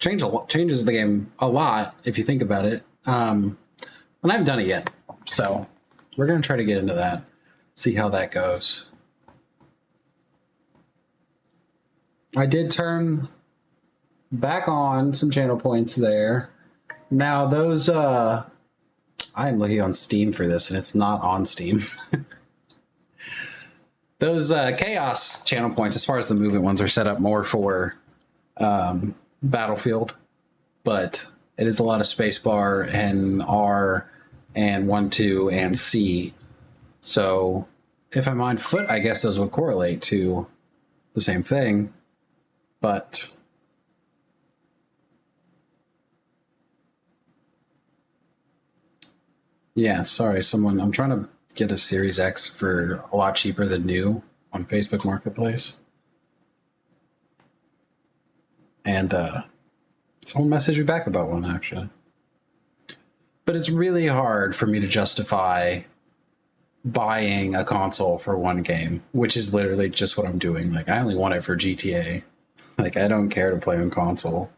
changes the game a lot if you think about it. And I haven't done it yet, so we're gonna try to get into that, see how that goes. I did turn back on some channel points there. Now those I am looking on Steam for this and it's not on Steam. Those chaos channel points, as far as the movement ones, are set up more for Battlefield, but it is a lot of spacebar and R and 1, 2, and C. So if I'm on foot, I guess those would correlate to the same thing, but yeah, sorry, I'm trying to get a Series X for a lot cheaper than new on Facebook Marketplace. And someone messaged me back about one, actually. But it's really hard for me to justify buying a console for one game, which is literally just what I'm doing. Like, I only want it for GTA. Like, I don't care to play on console.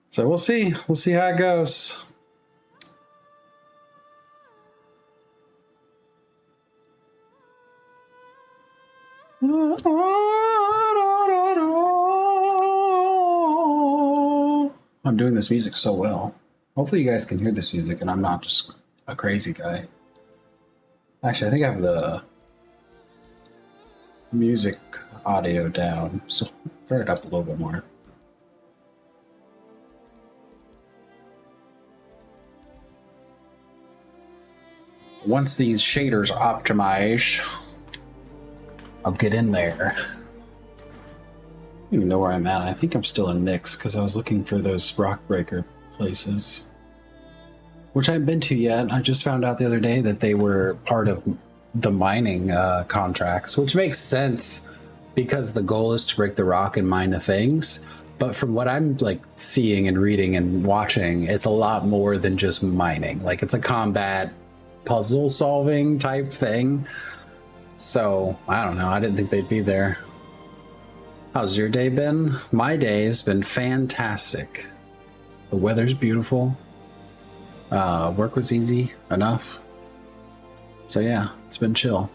So we'll see. We'll see how it goes. I'm doing this music so well. Hopefully you guys can hear this music and I'm not just a crazy guy. Actually, I think I have the music audio down, so turn it up a little bit more. Once these shaders optimize, I'll get in there. I don't even know where I'm at. I think I'm still in Nix because I was looking for those rock breaker places, which I haven't been to yet. I just found out the other day that they were part of the mining contracts, which makes sense because the goal is to break the rock and mine the things. But from what I'm like seeing and reading and watching, it's a lot more than just mining. Like, it's a combat puzzle solving type thing. So I don't know. I didn't think they'd be there. How's your day been? My day has been fantastic. The weather's beautiful. Work was easy enough. So yeah, it's been chill.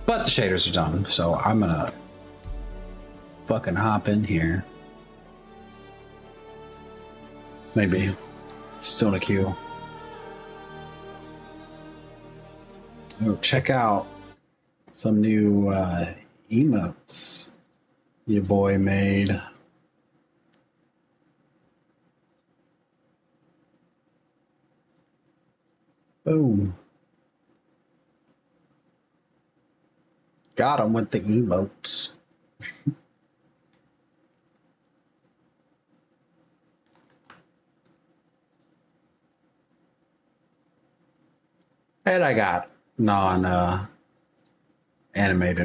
But the shaders are done, so I'm gonna fucking hop in here. Maybe. Still in a queue. Oh, check out some new emotes your boy made. Boom. Got him with the emotes. And I got non-animated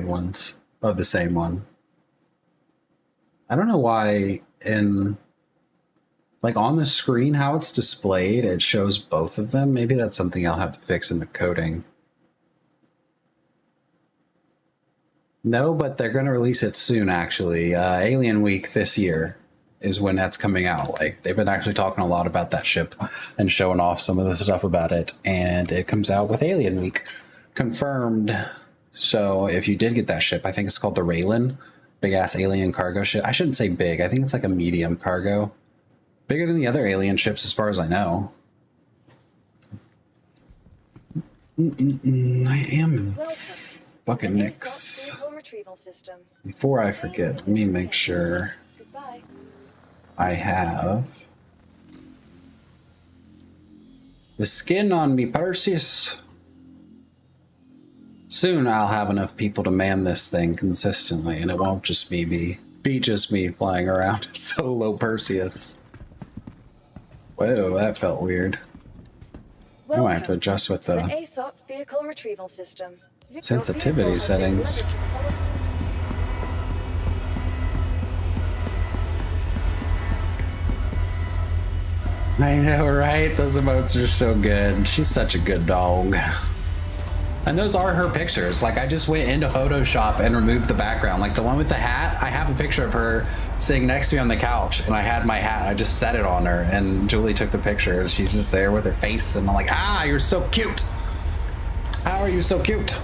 ones of the same one. I don't know why like on the screen, how it's displayed, it shows both of them. Maybe that's something I'll have to fix in the coding. No, but they're going to release it soon, actually. Alien Week this year is when that's coming out. Like, they've been actually talking a lot about that ship and showing off some of the stuff about it. And it comes out with Alien Week confirmed. So if you did get that ship, I think it's called the Raylan, big ass alien cargo ship. I shouldn't say big. I think it's like a medium cargo. Bigger than the other alien ships as far as I know. I am fucking Nix. Before I forget, let me make sure I have the skin on me Perseus. Soon I'll have enough people to man this thing consistently, and it won't just be just me flying around solo Perseus. Whoa, that felt weird. I might have to adjust with the ASOP vehicle retrieval system. sensitivity settings. I know, right? Those emotes are so good. She's such a good dog. And those are her pictures. Like, I just went into Photoshop and removed the background. Like the one with the hat, I have a picture of her sitting next to me on the couch, and I had my hat. I just set it on her, and Julie took the picture. She's just there with her face, and I'm like, ah, you're so cute. How are you so cute?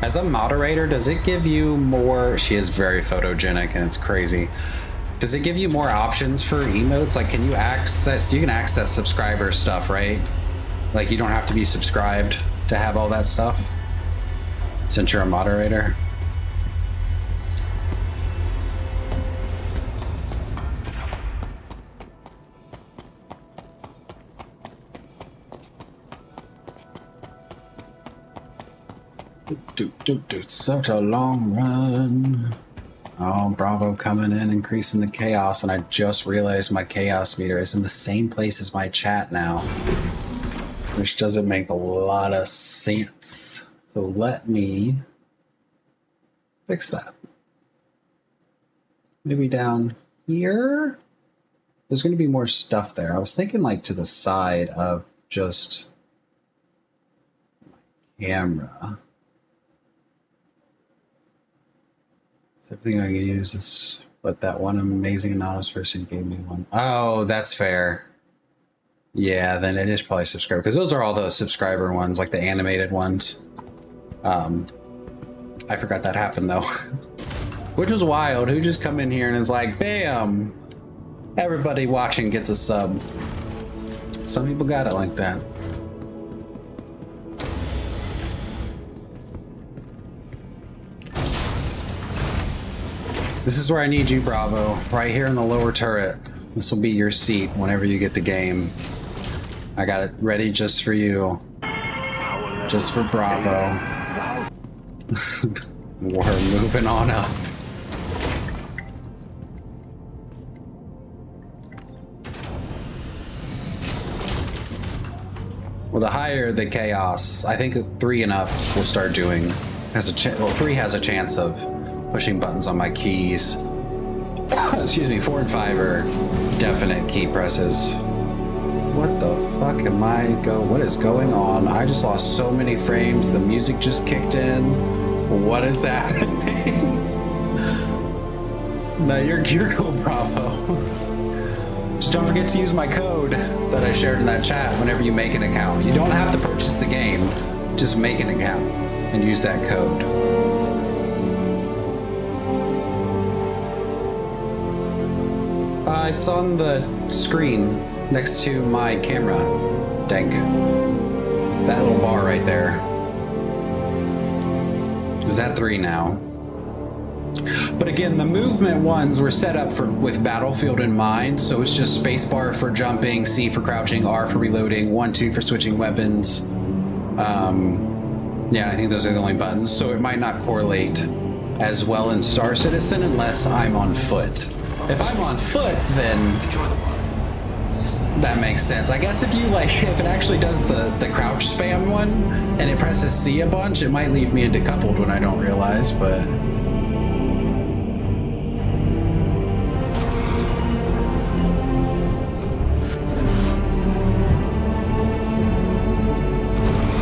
As a moderator, does it give you more? She is very photogenic and it's crazy. Does it give you more options for emotes? Like, can you access subscriber stuff, right? Like, you don't have to be subscribed to have all that stuff since you're a moderator. Such a long run. Oh, Bravo coming in, increasing the chaos, and I just realized my chaos meter is in the same place as my chat now, which doesn't make a lot of sense. So let me fix that. Maybe down here? There's going to be more stuff there. I was thinking like to the side of just my camera. Everything I can use is what that one amazing anonymous person gave me one. Oh, that's fair. Yeah, then it is probably subscriber, because those are all those subscriber ones, like the animated ones. I forgot that happened though. Which was wild. Who just come in here and is like, bam, everybody watching gets a sub. Some people got it like that. This is where I need you, Bravo. Right here in the lower turret. This will be your seat whenever you get the game. I got it ready just for you. Just for Bravo. We're moving on up. Well, the higher the chaos, I think 3 and up will start doing. Has a 3 has a chance of pushing buttons on my keys. Excuse me, 4 and 5 are definite key presses. What the fuck what is going on? I just lost so many frames. The music just kicked in. What is happening? No, you're cool, Bravo. Just don't forget to use my code that I shared in that chat whenever you make an account. You don't have to purchase the game. Just make an account and use that code. It's on the screen next to my camera, Dank. That little bar right there. Is that 3 now? But again, the movement ones were set up with Battlefield in mind, so it's just spacebar for jumping, C for crouching, R for reloading, 1, 2 for switching weapons. Yeah, I think those are the only buttons, so it might not correlate as well in Star Citizen unless I'm on foot. If I'm on foot, then that makes sense. I guess if it actually does the crouch spam one and it presses C a bunch, it might leave me into coupled when I don't realize, but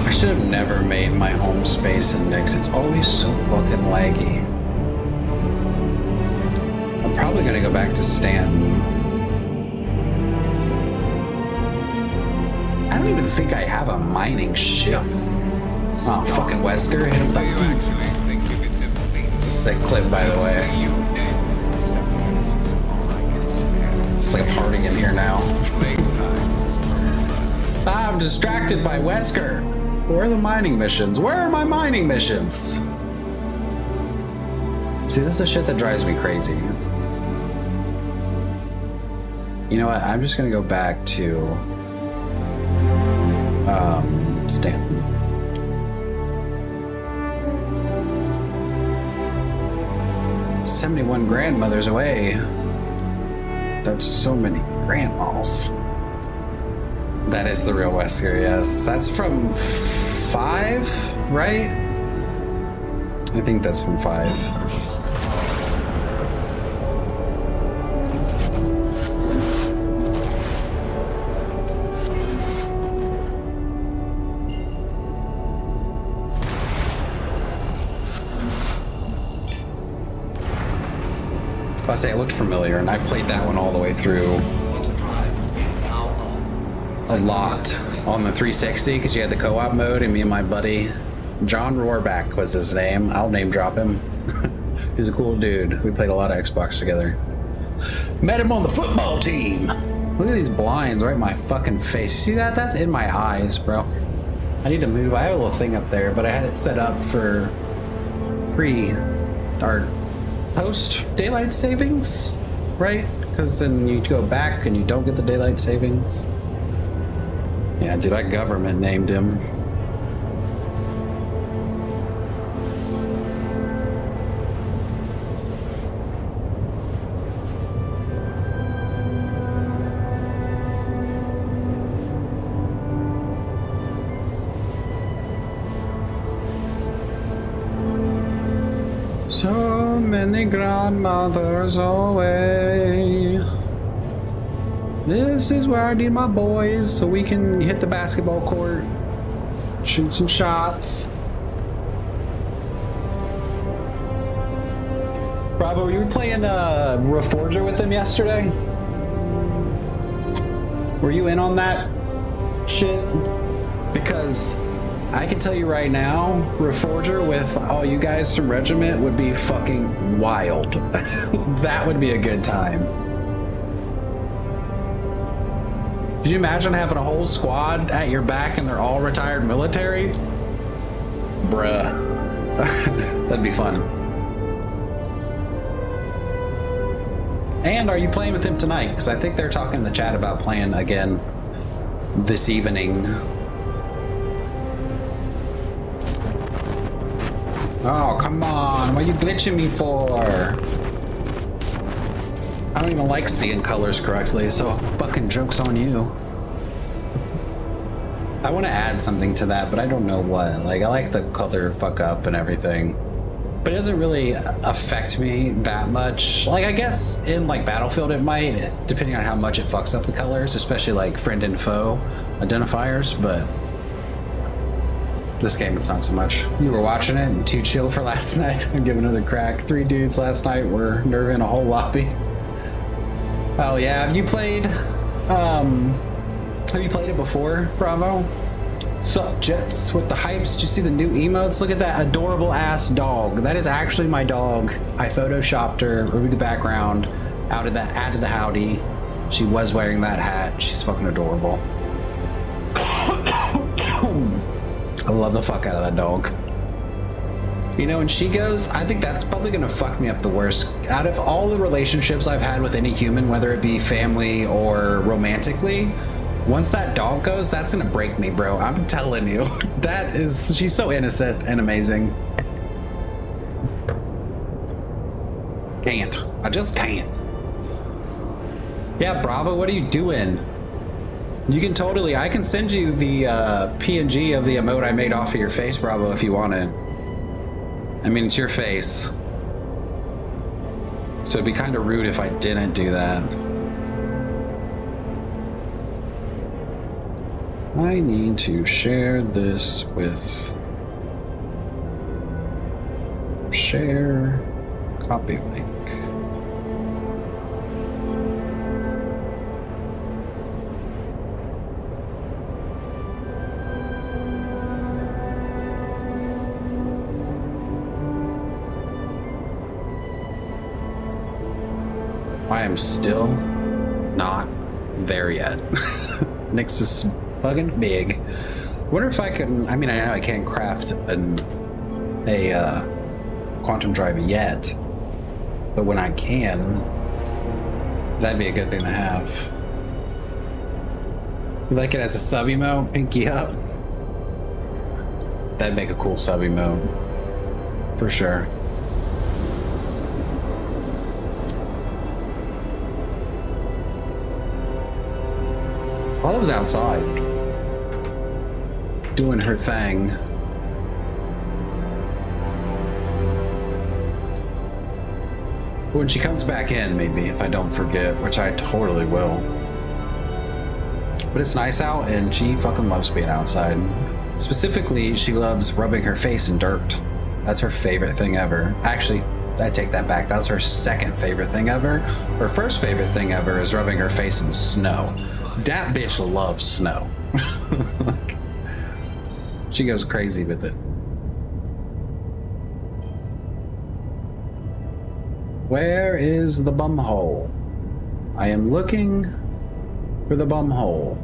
I should have never made my home space in Nix. It's always so fucking laggy. I'm probably gonna go back to Stanton. I don't even think I have a mining ship. Oh, fucking Wesker, hit him with that. It's a sick clip, by the way. It's like a party in here now. I'm distracted by Wesker. Where are the mining missions? Where are my mining missions? See, this is shit that drives me crazy. You know what? I'm just gonna go back to Stanton. "71 grandmothers away." That's so many grandmas. That is the real Wesker, yes. That's from 5, right? I think that's from 5. I say it looked familiar, and I played that one all the way through a lot on the 360 because you had the co-op mode, and me and my buddy John Rohrback was his name. I'll name drop him. He's a cool dude. We played a lot of Xbox together. Met him on the football team. Look at these blinds right in my fucking face. You see that? That's in my eyes, bro. I need to move. I have a little thing up there, but I had it set up for pre or post daylight savings, right? Because then you go back and you don't get the daylight savings. Yeah, dude, our government named him. So many grandmothers away. This is where I need my boys so we can hit the basketball court, shoot some shots. Bravo, you were playing Reforger with them yesterday? Were you in on that shit? Because I can tell you right now, Reforger with all you guys from Regiment would be fucking wild. That would be a good time. Could you imagine having a whole squad at your back and they're all retired military? Bruh. That'd be fun. And are you playing with him tonight? Because I think they're talking in the chat about playing again this evening. Oh, come on. What are you glitching me for? I don't even like seeing colors correctly, so fucking joke's on you. I want to add something to that, but I don't know what. Like, I like the color fuck up and everything, but it doesn't really affect me that much. Like, I guess in like Battlefield it might, depending on how much it fucks up the colors, especially like friend and foe identifiers, but this game it's not so much. You were watching it and too chill for last night. I'll give another crack. 3 dudes last night were nerving a whole lobby. Oh yeah, have you played it before, Bravo? Sup, Jets with the hypes? Did you see the new emotes? Look at that adorable ass dog. That is actually my dog. I photoshopped her, removed the background, added the howdy. She was wearing that hat. She's fucking adorable. I love the fuck out of that dog. You know, when she goes, I think that's probably gonna fuck me up the worst. Out of all the relationships I've had with any human, whether it be family or romantically, once that dog goes, that's gonna break me, bro. I'm telling you. She's so innocent and amazing. Can't. I just can't. Yeah, Bravo, what are you doing? You can totally, I can send you the PNG of the emote I made off of your face, Bravo, if you want it. I mean, it's your face. So it'd be kind of rude if I didn't do that. I need to share this with... Share... Copy link. I am still not there yet. Nyx is fucking big. Wonder if I can, I mean, I know I can't craft a quantum drive yet, but when I can, that'd be a good thing to have. You like it as a sub emote, pinky up? That'd make a cool sub emote, for sure. Paula was outside, doing her thing. When she comes back in, maybe, if I don't forget, which I totally will. But it's nice out, and she fucking loves being outside. Specifically, she loves rubbing her face in dirt. That's her favorite thing ever. Actually, I take that back. That's her second favorite thing ever. Her first favorite thing ever is rubbing her face in snow. That bitch loves snow. Like, she goes crazy with it. Where is the bum hole? I am looking for the bum hole.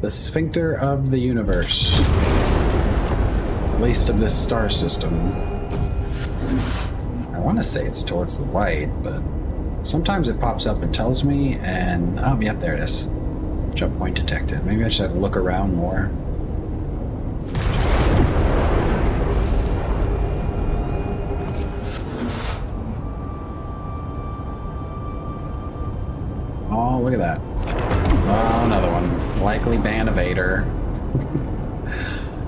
The sphincter of the universe. At least of this star system. I want to say it's towards the light, but sometimes it pops up and tells me, and oh, yep, there it is. Jump point detected. Maybe I should look around more. Oh, look at that. Oh, another one. Likely ban evader.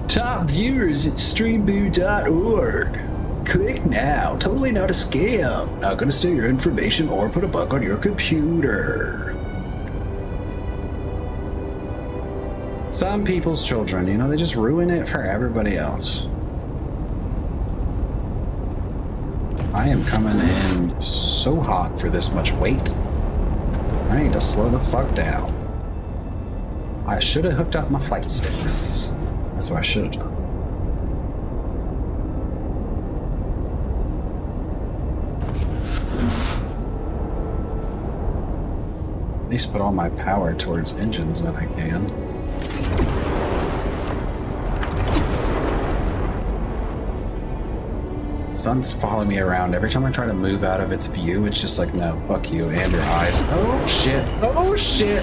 Top viewers at streamboo.org. Click now. Totally not a scam. Not gonna steal your information or put a bug on your computer. Some people's children, you know, they just ruin it for everybody else. I am coming in so hot for this much weight. I need to slow the fuck down. I should have hooked up my flight sticks. That's what I should have done. At least put all my power towards engines that I can. Sun's following me around. Every time I try to move out of its view, it's just like, no, fuck you and your eyes. Oh shit. Oh shit.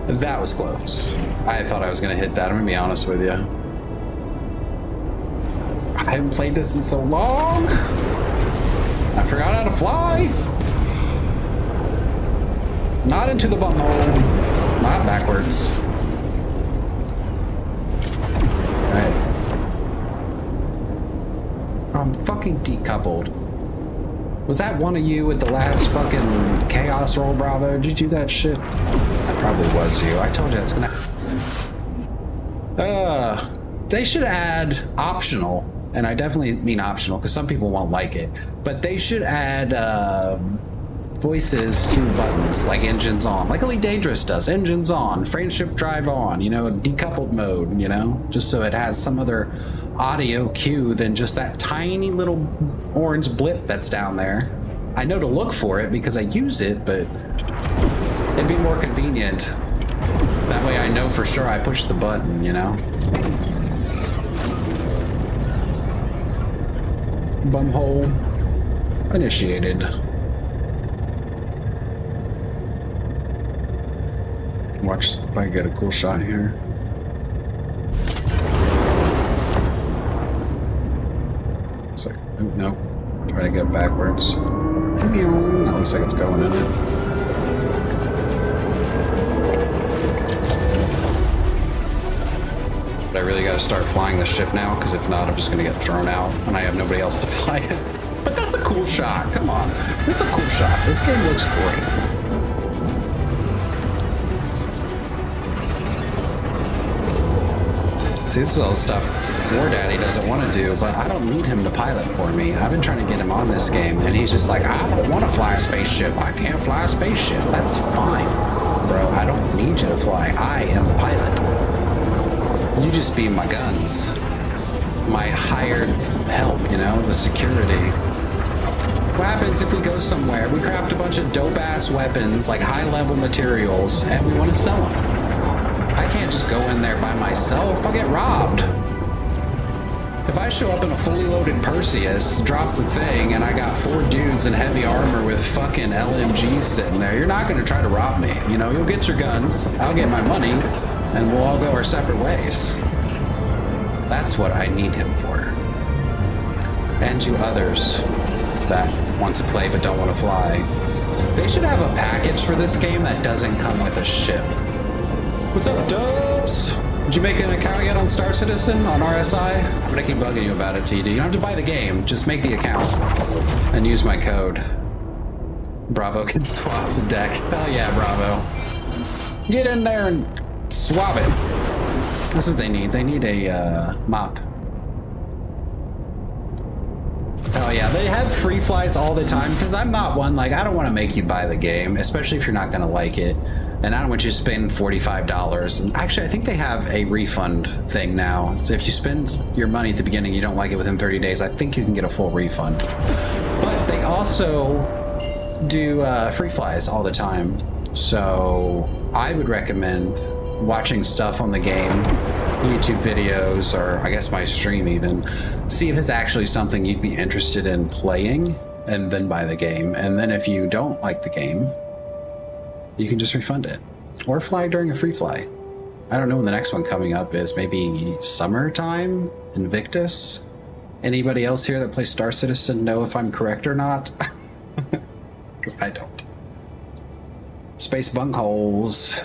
That was close. I thought I was gonna hit that, I'm gonna be honest with you. I haven't played this in so long. I forgot how to fly. Not into the bumhole. Not backwards. Hey. I'm fucking decoupled. Was that one of you with the last fucking chaos roll, Bravo? Did you do that shit? That probably was you. I told you that's gonna... They should add optional, and I definitely mean optional because some people won't like it, but they should add voices to buttons, like engines on, like Elite Dangerous does. Engines on, friendship drive on, you know, decoupled mode, you know, just so it has some other audio cue than just that tiny little orange blip that's down there. I know to look for it because I use it, but it'd be more convenient. That way I know for sure I pushed the button, you know? Bumhole initiated. Watch if I get a cool shot here. It's like, oh, no. Try to get backwards. That looks like it's going in it. But I really gotta start flying the ship now, because if not, I'm just gonna get thrown out, and I have nobody else to fly it. But that's a cool shot, come on. It's a cool shot. This game looks great. See, this is all the stuff War Daddy doesn't want to do, but I don't need him to pilot for me. I've been trying to get him on this game, and he's just like, I don't want to fly a spaceship. I can't fly a spaceship. That's fine, bro. I don't need you to fly. I am the pilot. You just be my guns. My hired help, you know, the security. What happens if we go somewhere, we craft a bunch of dope-ass weapons, like high-level materials, and we want to sell them? I can't just go in there by myself. I'll get robbed. If I show up in a fully loaded Perseus, drop the thing, and I got 4 dudes in heavy armor with fucking LMGs sitting there, you're not going to try to rob me. You know, you'll get your guns, I'll get my money, and we'll all go our separate ways. That's what I need him for. And you others that want to play but don't want to fly. They should have a package for this game that doesn't come with a ship. What's up, Dubs? Did you make an account yet on Star Citizen on RSI? I'm gonna keep bugging you about it, TD. You don't have to buy the game, just make the account and use my code. Bravo can swap the deck. Hell yeah, Bravo. Get in there and swap it. That's what they need. They need a mop. Hell yeah, they have free flies all the time because I'm not one, like, I don't want to make you buy the game, especially if you're not going to like it. And I don't want you to spend $45. And actually, I think they have a refund thing now. So if you spend your money at the beginning, you don't like it within 30 days, I think you can get a full refund. But they also do free flies all the time. So I would recommend watching stuff on the game, YouTube videos, or I guess my stream even, see if it's actually something you'd be interested in playing, and then buy the game. And then if you don't like the game, you can just refund it or fly during a free fly. I don't know when the next one coming up is. Maybe summertime, Invictus. Anybody else here that plays Star Citizen know if I'm correct or not? Because I don't. Space bunkholes.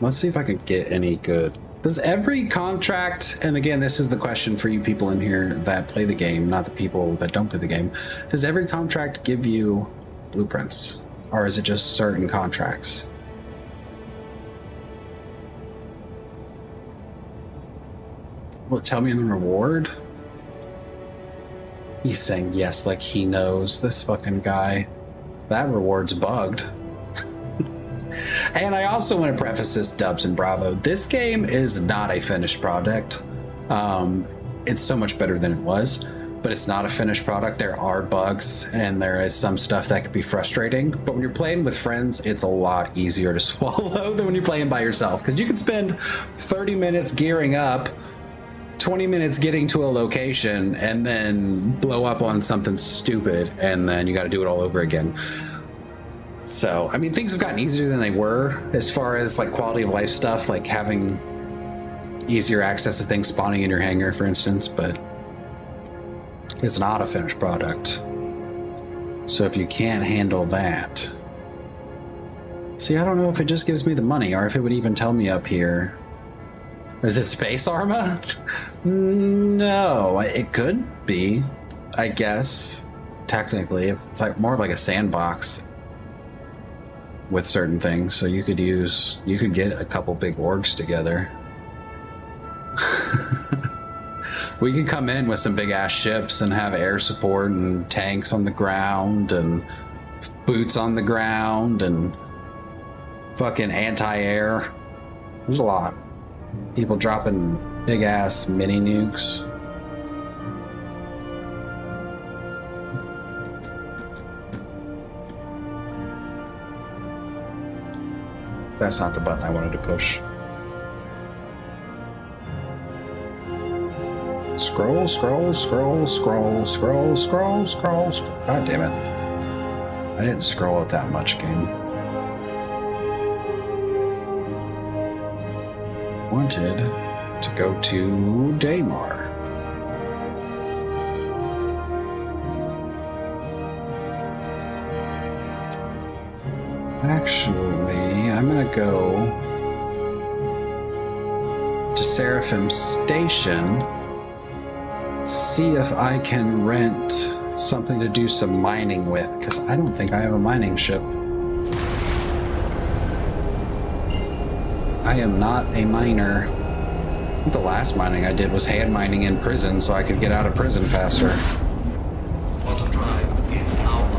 Let's see if I can get any good. Does every contract, and again, this is the question for you people in here that play the game, not the people that don't play the game, does every contract give you blueprints? Or is it just certain contracts? Will it tell me in the reward? He's saying yes like he knows. This fucking guy. That reward's bugged. And I also want to preface this, Dubs and Bravo. This game is not a finished product. It's so much better than it was, but it's not a finished product. There are bugs and there is some stuff that could be frustrating. But when you're playing with friends, it's a lot easier to swallow than when you're playing by yourself. Because you can spend 30 minutes gearing up, 20 minutes getting to a location, and then blow up on something stupid, and then you got to do it all over again. So, I mean, things have gotten easier than they were as far as like quality of life stuff, like having easier access to things spawning in your hangar, for instance, but it's not a finished product. So if you can't handle that, see, I don't know if it just gives me the money or if it would even tell me up here. Is it space armor? No, it could be, I guess, technically. It's like more like a sandbox with certain things, so you could get a couple big orgs together. We could come in with some big ass ships and have air support and tanks on the ground and boots on the ground and fucking anti-air. There's a lot. People dropping big ass mini nukes. That's not the button I wanted to push. Scroll, scroll, scroll, scroll, scroll, scroll, scroll. God damn it. I didn't scroll it that much, game. Wanted to go to Daymar. Actually, I'm gonna go to Seraphim Station, see if I can rent something to do some mining with, because I don't think I have a mining ship. I am not a miner. The last mining I did was hand mining in prison so I could get out of prison faster. Auto drive is our.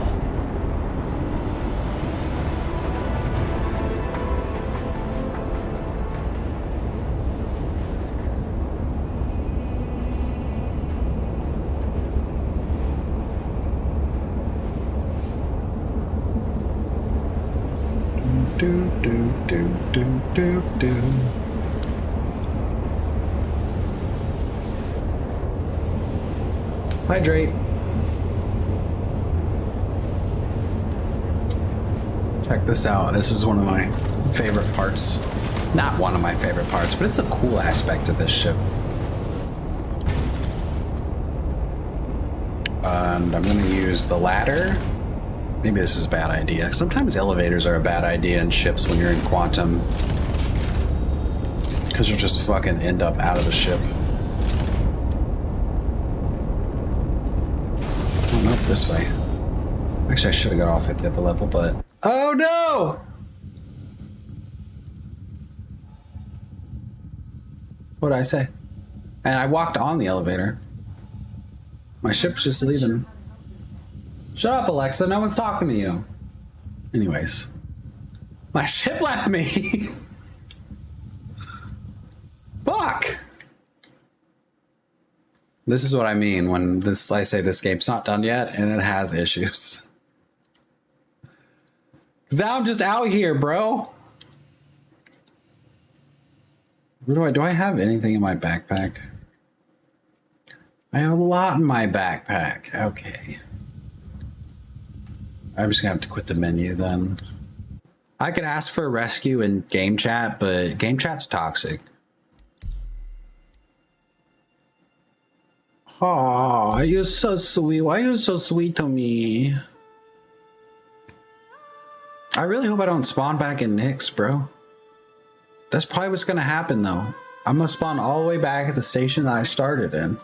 Do, do, do, do, do, do. Hydrate. Check this out. This is one of my favorite parts. Not one of my favorite parts, but it's a cool aspect of this ship. And I'm going to use the ladder Maybe this is a bad idea. Sometimes elevators are a bad idea in ships when you're in quantum. Because you'll just fucking end up out of the ship. Oh, nope, this way. Actually, I should have got off at the other level, but... Oh, no! What did I say? And I walked on the elevator. My ship's just leaving. Shut up, Alexa. No one's talking to you. Anyways. My ship left me! Fuck! This is what I mean when I say this game's not done yet and it has issues. Cause now I'm just out here, bro. Where do I have anything in my backpack? I have a lot in my backpack. Okay. I'm just gonna have to quit the menu then. I could ask for a rescue in game chat, but game chat's toxic. Aw, you're so sweet. Why are you so sweet to me? I really hope I don't spawn back in Nyx, bro. That's probably what's gonna happen though. I'm gonna spawn all the way back at the station that I started in.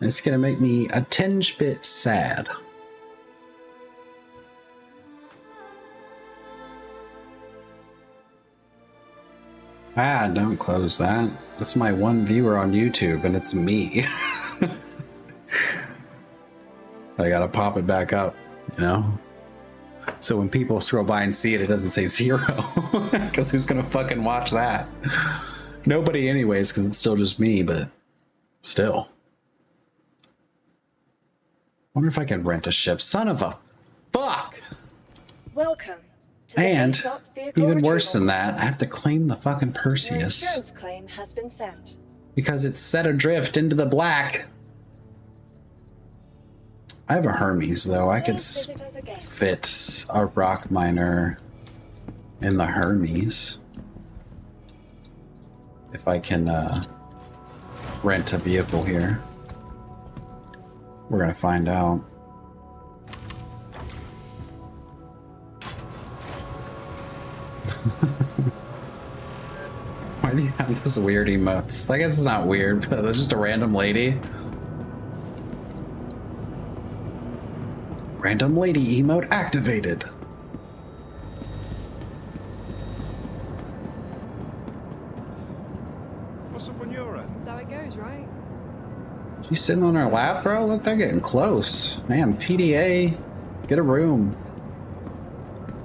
And it's gonna make me a tinge bit sad. Ah, don't close that. That's my one viewer on YouTube, and it's me. I gotta pop it back up, you know? So when people scroll by and see it, it doesn't say 0. Because who's gonna fucking watch that? Nobody anyways, because it's still just me, but still. Wonder if I can rent a ship. Son of a fuck! Welcome. To the And ASOP vehicle even worse retrieval than that, I system. have to claim the fucking Your Perseus. insurance claim has been sent. Because it's set adrift into the black. I have a Hermes though. I could Please visit us again. fit a rock miner in the Hermes. If I can rent a vehicle here. We're gonna find out. Why do you have this weird emotes? I guess it's not weird, but it's just a random lady. Random lady emote activated. What's up on your end? That's how it goes, right? She's sitting on her lap, bro. Look, they're getting close. Man, PDA, get a room.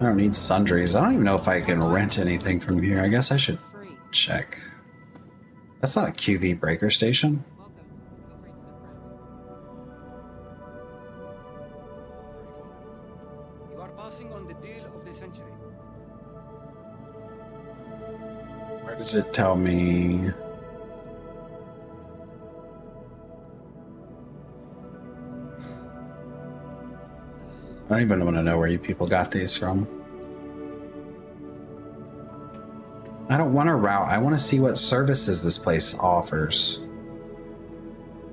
I don't need sundries. I don't even know if I can rent anything from here. I guess I should Free. check. That's not a QV breaker station. Welcome. Feel free to the front. You are passing on the deal of the century. Where does it tell me? I don't even want to know where you people got these from. I don't want to route. I want to see what services this place offers.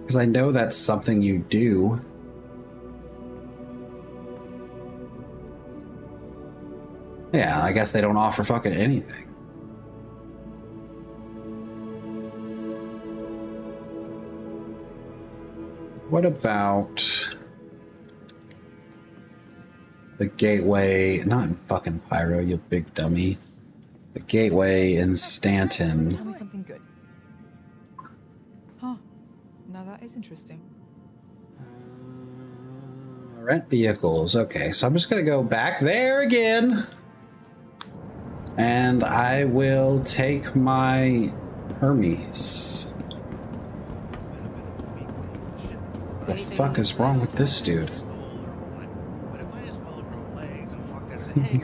Because I know that's something you do. Yeah, I guess they don't offer fucking anything. What about the gateway? Not in fucking Pyro, you big dummy. The gateway in Stanton. Tell me something good. Huh. Now that is interesting. Rent vehicles. Okay, so I'm just gonna go back there again. And I will take my Hermes. The fuck is wrong with this dude?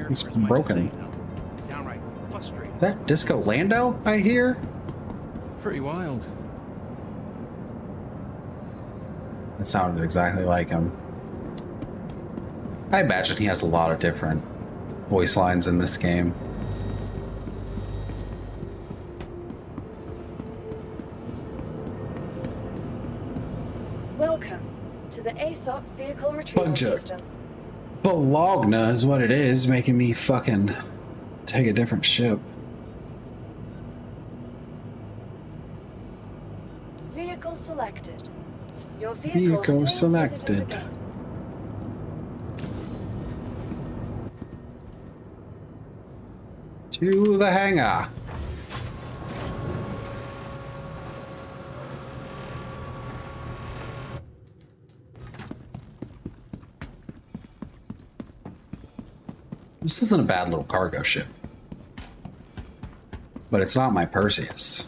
He's broken. Is that Disco Lando I hear? Pretty wild. It sounded exactly like him. I imagine he has a lot of different voice lines in this game. Welcome to the ASOP vehicle retrieval Bunch of- system. Bologna is what it is, making me fucking take a different ship. Vehicle selected. Your vehicle Vehicle contains selected. visitors again. To the hangar. This isn't a bad little cargo ship. But it's not my Perseus.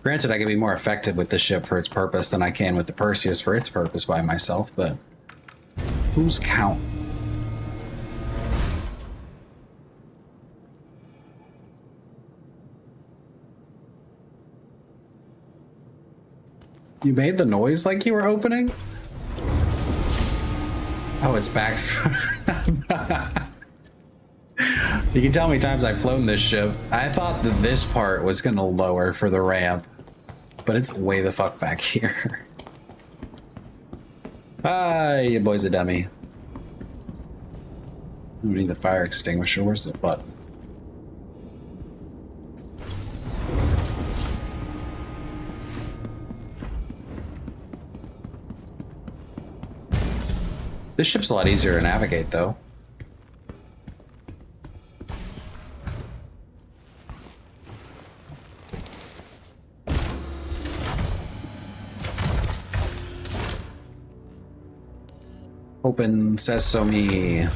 Granted, I can be more effective with this ship for its purpose than I can with the Perseus for its purpose by myself, but who's count? You made the noise like you were opening? Oh, it's back. You can tell me times I've flown this ship. I thought that this part was gonna lower for the ramp, but it's way the fuck back here. Ah, your boy's a dummy. We need the fire extinguisher. Where's the button? This ship's a lot easier to navigate, though. Open sesame.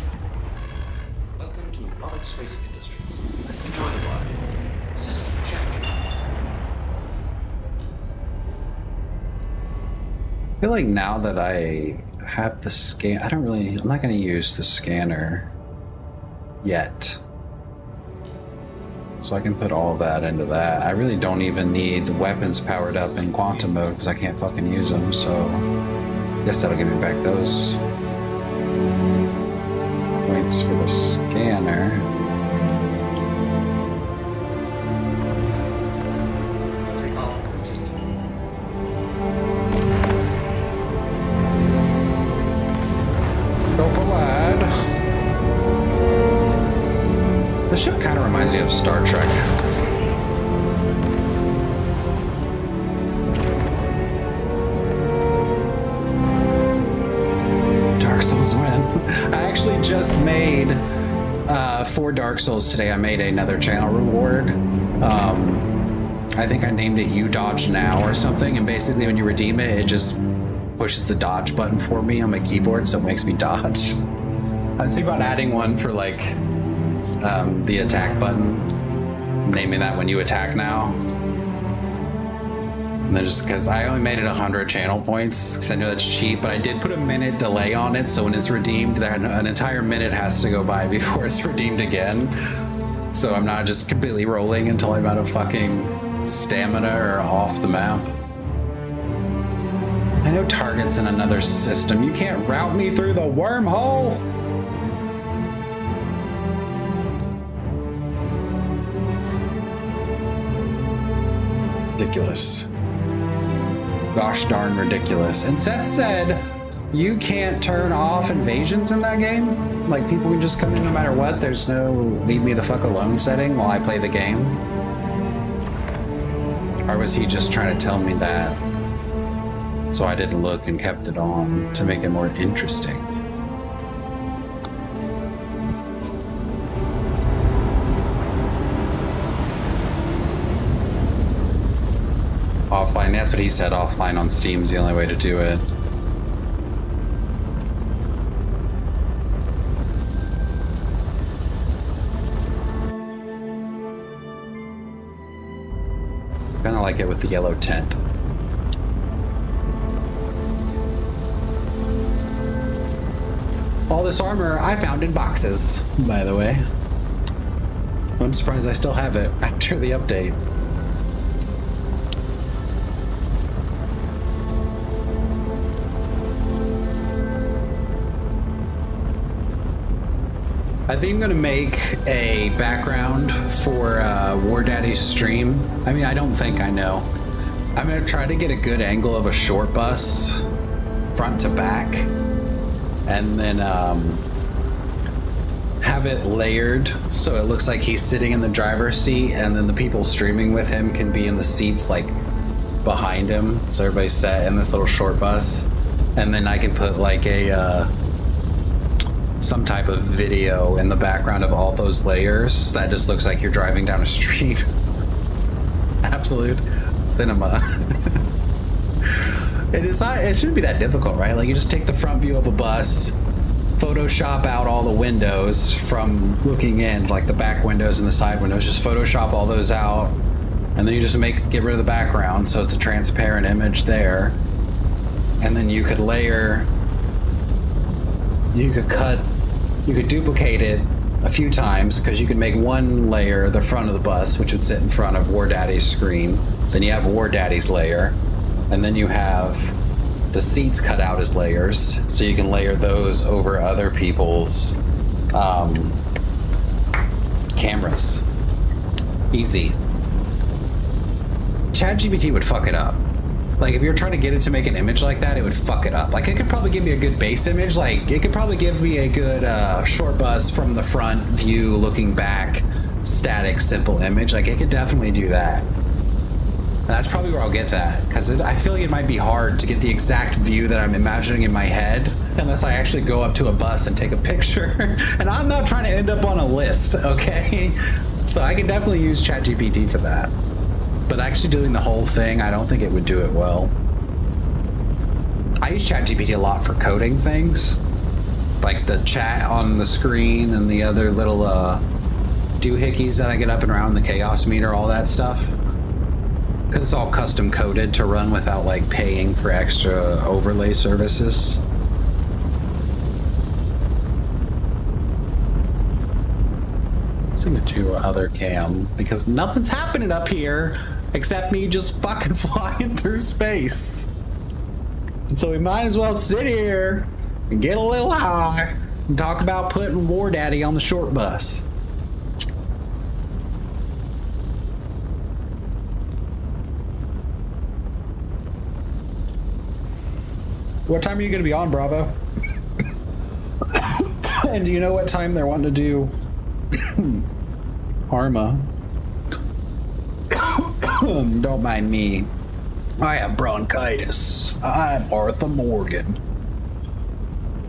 Welcome to Rocket Space Industries. Enjoy the ride. System check. I feel like now that I have the scan, I'm not going to use the scanner yet. So I can put all that into that. I really don't even need weapons powered up in quantum mode because I can't fucking use them. So I guess that'll give me back those points for the scanner. Take off complete. Go forward. The ship kind of reminds me of Star Trek. Dark Souls win. I actually just made for Dark Souls today. I made another channel reward. I think I named it You Dodge Now or something, and basically when you redeem it, it just pushes the dodge button for me on my keyboard, so it makes me dodge. I was thinking about adding one for like the attack button, naming that when you attack now. And then just because I only made it 100 channel points, because I know that's cheap, but I did put a minute delay on it, so when it's redeemed, an entire minute has to go by before it's redeemed again. So I'm not just completely rolling until I'm out of fucking stamina or off the map. I know target's in another system. You can't route me through the wormhole. Ridiculous. Gosh darn ridiculous. And Seth said you can't turn off invasions in that game? Like people can just come in no matter what? There's no leave me the fuck alone setting while I play the game? Or was he just trying to tell me that so I didn't look and kept it on to make it more interesting? Offline, that's what he said. Offline on Steam's the only way to do it. Kind of like it with the yellow tent. All this armor I found in boxes, by the way. I'm surprised I still have it after the update. I think I'm gonna make a background for War Daddy's stream. I mean, I don't think I know. I'm gonna try to get a good angle of a short bus, front to back, and then have it layered so it looks like he's sitting in the driver's seat, and then the people streaming with him can be in the seats like behind him, so everybody's set in this little short bus. And then I can put like a some type of video in the background of all those layers that just looks like you're driving down a street. Absolute cinema. It shouldn't be that difficult, right? Like you just take the front view of a bus, Photoshop out all the windows from looking in, like the back windows and the side windows, just Photoshop all those out, and then you just get rid of the background so it's a transparent image there. And then you could layer, you could duplicate it a few times, because you could make one layer the front of the bus, which would sit in front of War Daddy's screen. Then you have War Daddy's layer, and then you have the seats cut out as layers, so you can layer those over other people's cameras. Easy. ChatGPT would fuck it up. Like if you're trying to get it to make an image like that, it would fuck it up. Like it could probably give me a good base image. Like it could probably give me a good short bus from the front view looking back, static, simple image. Like it could definitely do that. And that's probably where I'll get that, because I feel like it might be hard to get the exact view that I'm imagining in my head unless I actually go up to a bus and take a picture. And I'm not trying to end up on a list, okay? So I can definitely use ChatGPT for that. But actually doing the whole thing, I don't think it would do it well. I use ChatGPT a lot for coding things, like the chat on the screen and the other little doohickeys that I get up and around, the chaos meter, all that stuff. Because it's all custom coded to run without like paying for extra overlay services. I'm gonna do other cam because nothing's happening up here except me just fucking flying through space. And so we might as well sit here and get a little high and talk about putting War Daddy on the short bus. What time are you going to be on, Bravo? And do you know what time they're wanting to do Arma? Don't mind me. I have bronchitis. I'm Arthur Morgan.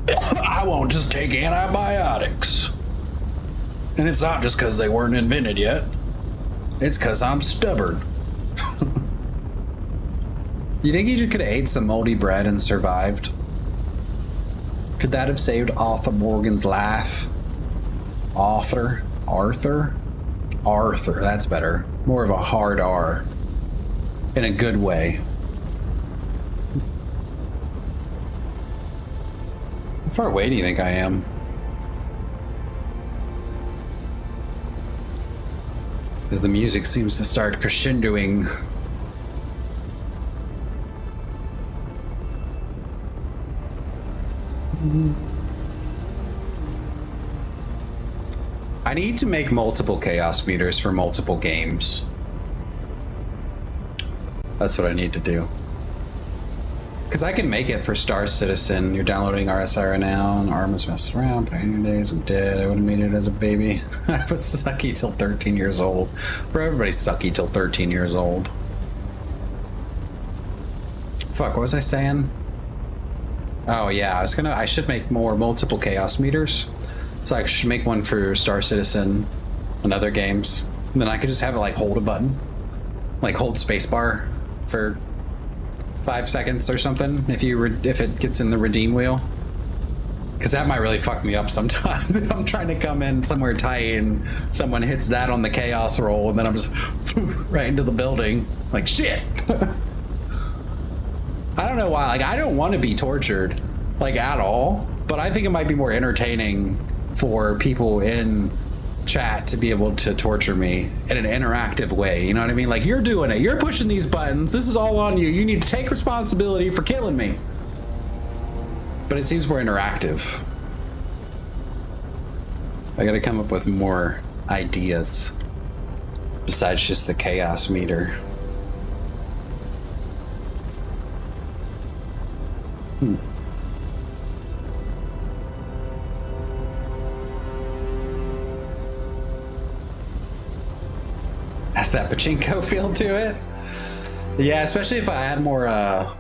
I won't just take antibiotics. And it's not just because they weren't invented yet. It's because I'm stubborn. You think you could have ate some moldy bread and survived? Could that have saved Arthur Morgan's life? Arthur, that's better. More of a hard R. In a good way. How far away do you think I am? Because the music seems to start crescendoing. I need to make multiple chaos meters for multiple games. That's what I need to do. Because I can make it for Star Citizen. You're downloading RSI right now, and Arma's messing around. Pioneer days, I'm dead. I would have made it as a baby. I was sucky till 13 years old. Bro, everybody's sucky till 13 years old. Fuck, what was I saying? Oh yeah, I should make more multiple chaos meters. So I should make one for Star Citizen and other games. And then I could just have it like hold a button. Like hold spacebar for 5 seconds or something if it gets in the redeem wheel. Because that might really fuck me up sometimes. If I'm trying to come in somewhere tight and someone hits that on the chaos roll and then I'm just right into the building. Like shit. I don't know why, like I don't want to be tortured, like at all, but I think it might be more entertaining for people in chat to be able to torture me in an interactive way, you know what I mean? Like you're doing it, you're pushing these buttons, this is all on you, you need to take responsibility for killing me. But it seems more interactive. I gotta come up with more ideas besides just the chaos meter. has that pachinko feel to it. Yeah, especially if I had more, I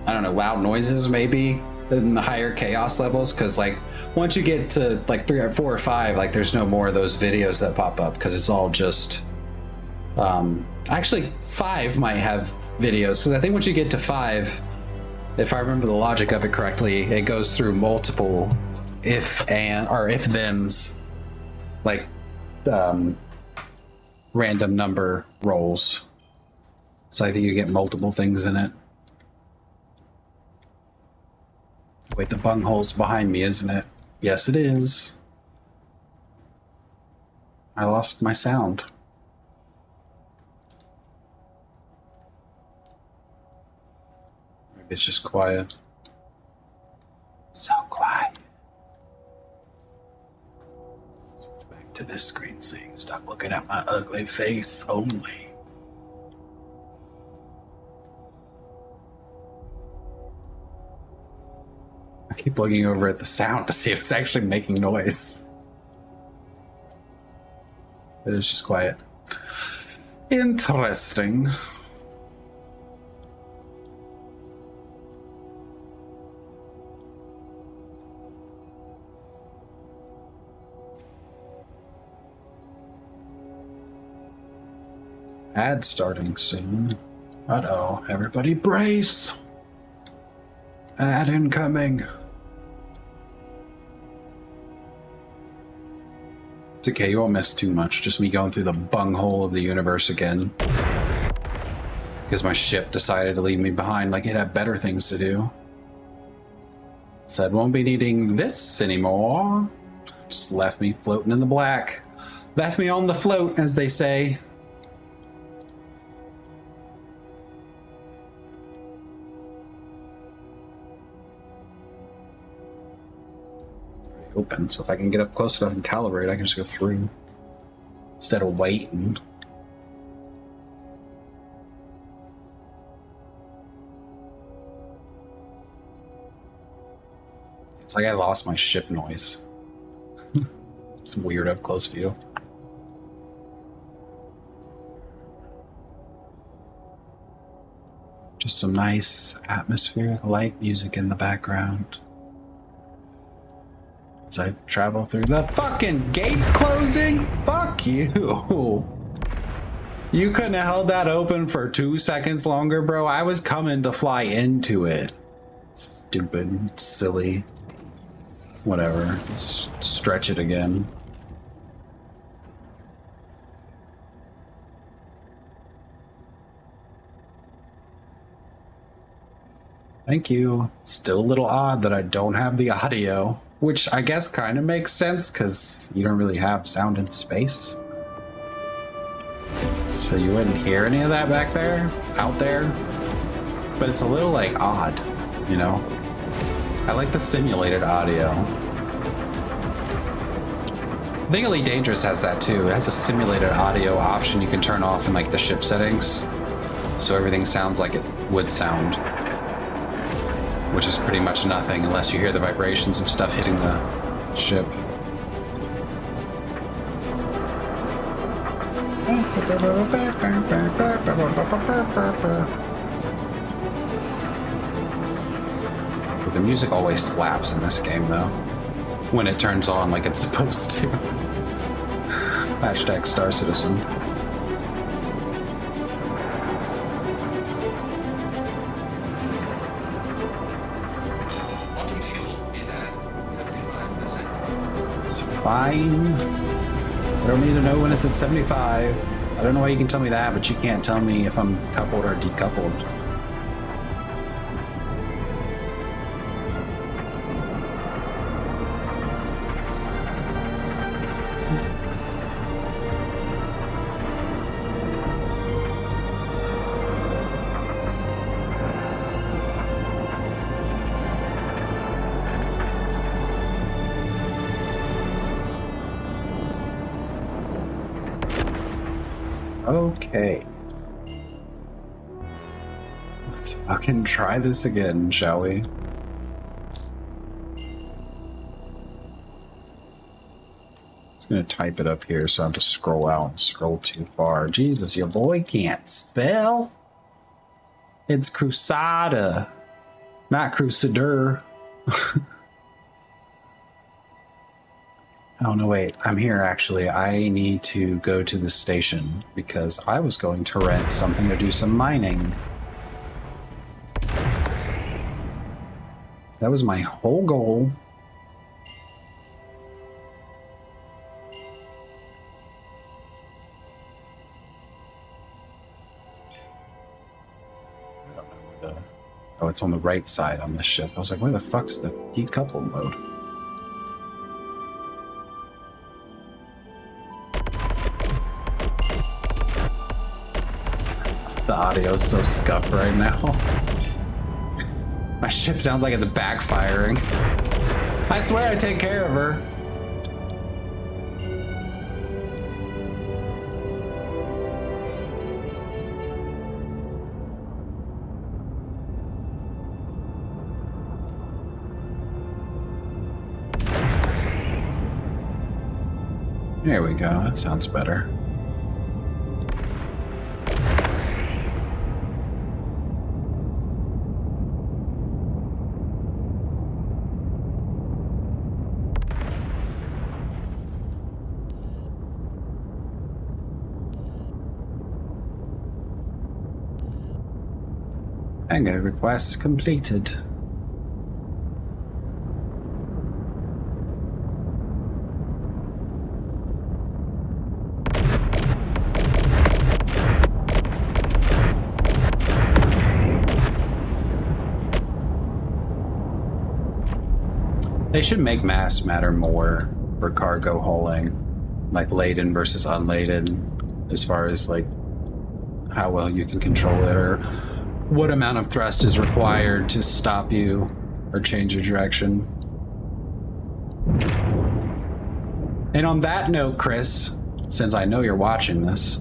don't know, loud noises maybe in the higher chaos levels. Because like once you get to like 3 or 4 or 5, like there's no more of those videos that pop up because it's all just. Actually, 5 might have videos because I think once you get to 5, if I remember the logic of it correctly, it goes through multiple if thens, like random number rolls. So I think you get multiple things in it. Wait, the bunghole's behind me, isn't it? Yes, it is. I lost my sound. Maybe it's just quiet. So quiet. Switch back to this screen so you can stop looking at my ugly face only. I keep looking over at the sound to see if it's actually making noise. But it's just quiet. Interesting. Ad starting soon. Uh-oh, everybody brace! Ad incoming. It's okay, you won't miss too much. Just me going through the bunghole of the universe again. Because my ship decided to leave me behind like it had better things to do. Said won't be needing this anymore. Just left me floating in the black. Left me on the float, as they say. Open, so if I can get up close enough and calibrate, I can just go through instead of waiting. It's like I lost my ship noise. It's weird up close view. Just some nice atmospheric light music in the background. As I travel through the fucking gates closing? Fuck you. You couldn't have held that open for 2 seconds longer, bro. I was coming to fly into it. Stupid, silly. Whatever. Let's stretch it again. Thank you. Still a little odd that I don't have the audio. Which I guess kind of makes sense because you don't really have sound in space. So you wouldn't hear any of that back there, out there. But it's a little like odd, you know? I like the simulated audio. I think Elite Dangerous has that too. It has a simulated audio option you can turn off in like the ship settings. So everything sounds like it would sound. Which is pretty much nothing unless you hear the vibrations of stuff hitting the ship. The music always slaps in this game though. When it turns on like it's supposed to. Hashtag Star Citizen. Fine. I don't need to know when it's at 75. I don't know why you can tell me that, but you can't tell me if I'm coupled or decoupled. Okay. Let's fucking try this again, shall we? I'm gonna type it up here so I have to scroll out and scroll too far. Jesus, your boy can't spell. It's Crusada, not Crusader. Oh no, wait, I'm here actually. I need to go to the station because I was going to rent something to do some mining. That was my whole goal. I don't know where the... Oh, it's on the right side on this ship. I was like, where the fuck's the decouple mode? The audio's so scuffed right now. My ship sounds like it's backfiring. I swear I take care of her. There we go, that sounds better. Hangar request completed. They should make mass matter more for cargo hauling, like laden versus unladen, as far as like how well you can control it or what amount of thrust is required to stop you or change your direction. And on that note, Chris, since I know you're watching this,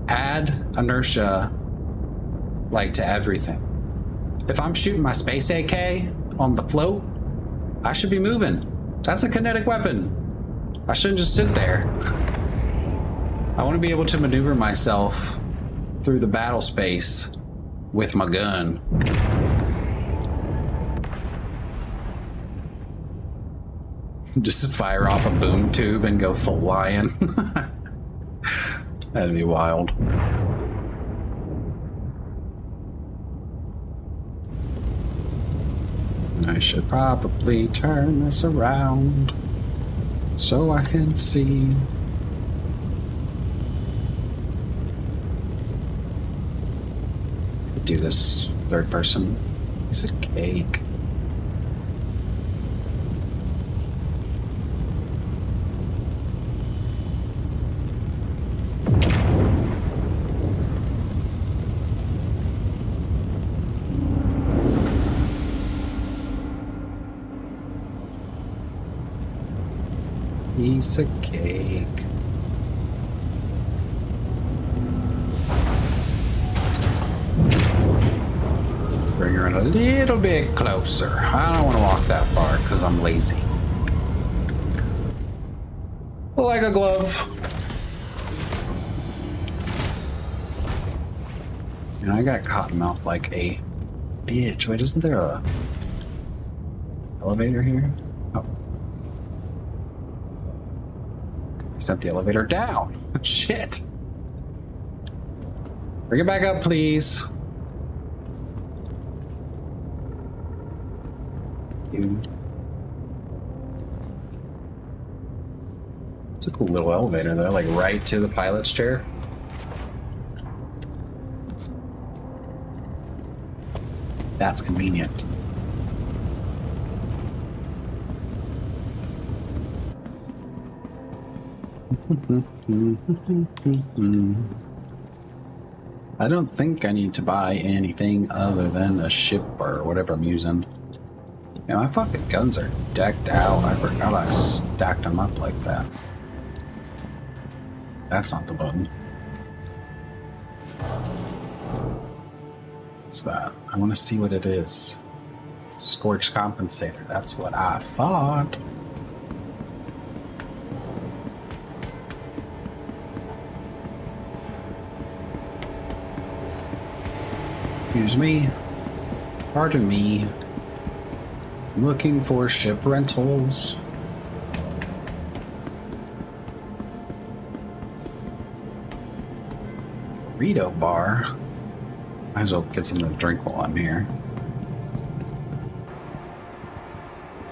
add inertia like to everything. If I'm shooting my space AK on the float, I should be moving. That's a kinetic weapon. I shouldn't just sit there. I want to be able to maneuver myself through the battle space with my gun. Just fire off a boom tube and go flying. That'd be wild. I should probably turn this around so I can see. Do this third person. Piece of cake. Piece of cake. Bring her in a little bit closer. I don't want to walk that far because I'm lazy. Like a glove. And I got cotton mouth like a bitch. Wait, isn't there a elevator here? Oh. I sent the elevator down. Shit. Bring it back up, please. It's a cool little elevator though, like right to the pilot's chair. That's convenient. I don't think I need to buy anything other than a ship or whatever I'm using. Yeah, my fucking guns are decked out. I forgot I stacked them up like that. That's not the button. What's that? I want to see what it is. Scorch compensator. That's what I thought. Excuse me. Pardon me. I'm looking for ship rentals. Burrito bar. Might as well get something to drink while I'm here.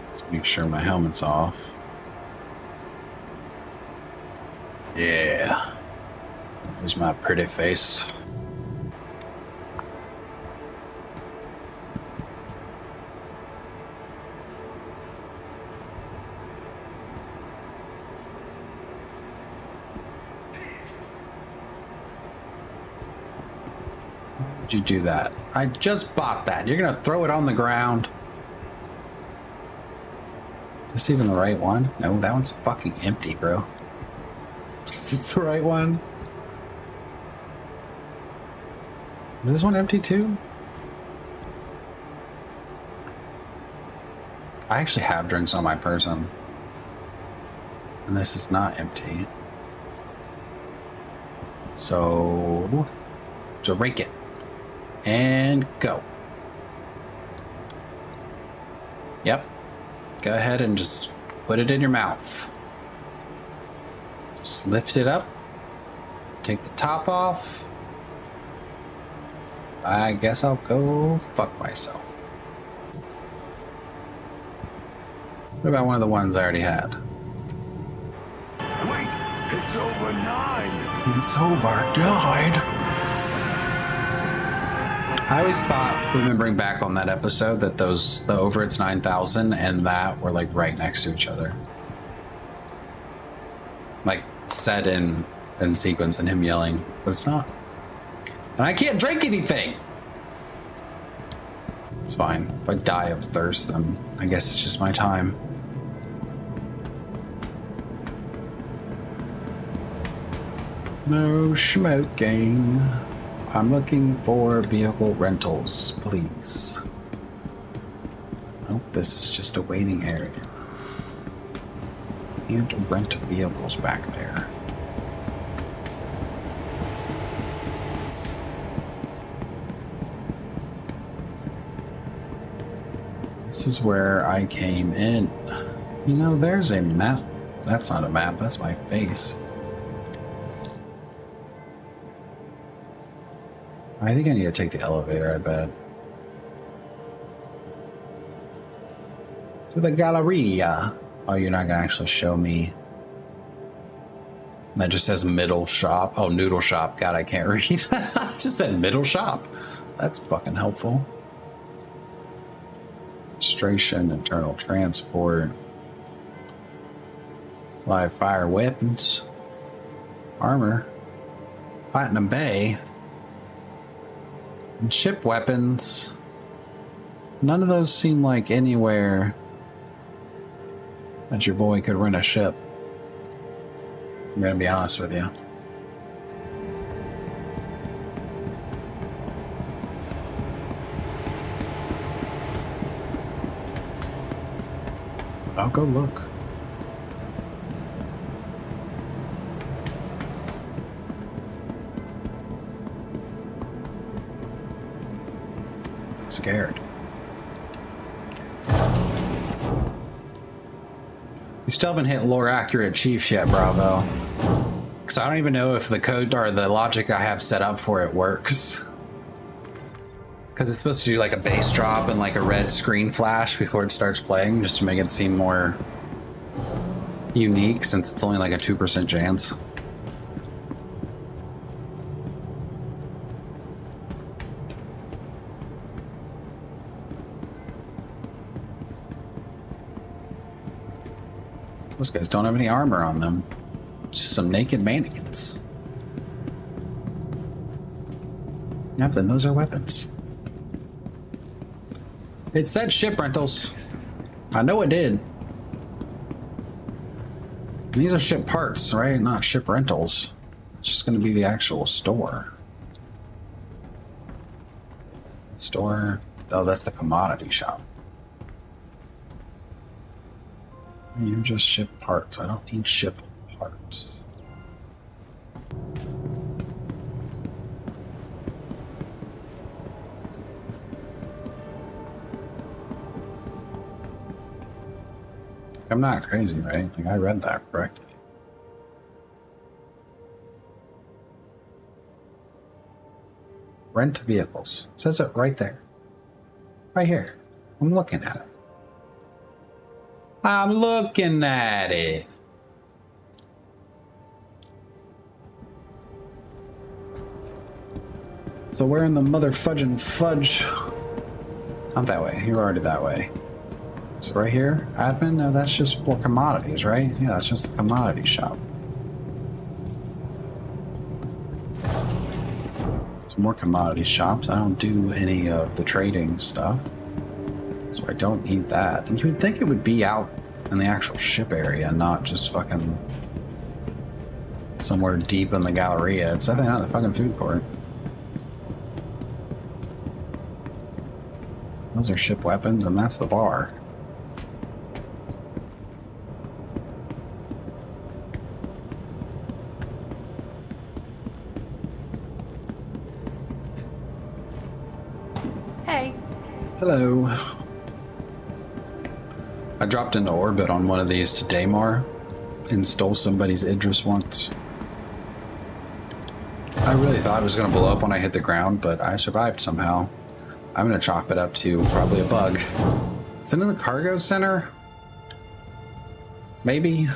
Let's make sure my helmet's off. Yeah. Here's my pretty face. Why would you do that? I just bought that. You're gonna throw it on the ground? Is this even the right one? No, that one's fucking empty, bro. Is this the right one? Is this one empty too? I actually have drinks on my person. And this is not empty. So rake it. And go. Yep. Go ahead and just put it in your mouth. Just lift it up. Take the top off. I guess I'll go fuck myself. What about one of the ones I already had? Wait, it's over 9. It's over 9. I always thought, remembering back on that episode, that the over it's 9,000 and that were like right next to each other. Like set in sequence and him yelling, but it's not. And I can't drink anything. It's fine. If I die of thirst, then I guess it's just my time. No smoking. I'm looking for vehicle rentals, please. Nope, this is just a waiting area. Can't rent vehicles back there. This is where I came in. You know, there's a map. That's not a map, that's my face. I think I need to take the elevator, I bet. To the Galleria. Oh, you're not gonna actually show me. That just says middle shop. Oh, noodle shop. God, I can't read. It just said middle shop. That's fucking helpful. Registration, internal transport. Live fire weapons. Armor. Platinum Bay. And ship weapons. None of those seem like anywhere that your boy could rent a ship. I'm gonna be honest with you. I'll go look. Scared. You still haven't hit lore accurate chiefs yet, Bravo. Because I don't even know if the code or the logic I have set up for it works. Because it's supposed to do like a bass drop and like a red screen flash before it starts playing, just to make it seem more unique, since it's only like a 2% chance. Those guys don't have any armor on them. Just some naked mannequins. Yep, then those are weapons. It said ship rentals. I know it did. These are ship parts, right? Not ship rentals. It's just going to be the actual store. Store. Oh, that's the commodity shop. You just ship parts. I don't need ship parts. I'm not crazy, right? Like, I read that correctly. Rent vehicles. It says it right there. Right here. I'm looking at it. I'm looking at it. So where in the mother fudging fudge? Not that way. You're already that way. So right here, admin? No, that's just for commodities, right? Yeah, that's just the commodity shop. It's more commodity shops. I don't do any of the trading stuff. So I don't need that. And you would think it would be out in the actual ship area, not just fucking somewhere deep in the Galleria. It's definitely not the fucking food court. Those are ship weapons, and that's the bar. Hey. Hello. I dropped into orbit on one of these to Daymar and stole somebody's Idris once. I really thought it was going to blow up when I hit the ground, but I survived somehow. I'm going to chalk it up to probably a bug. Is it in the cargo center? Maybe.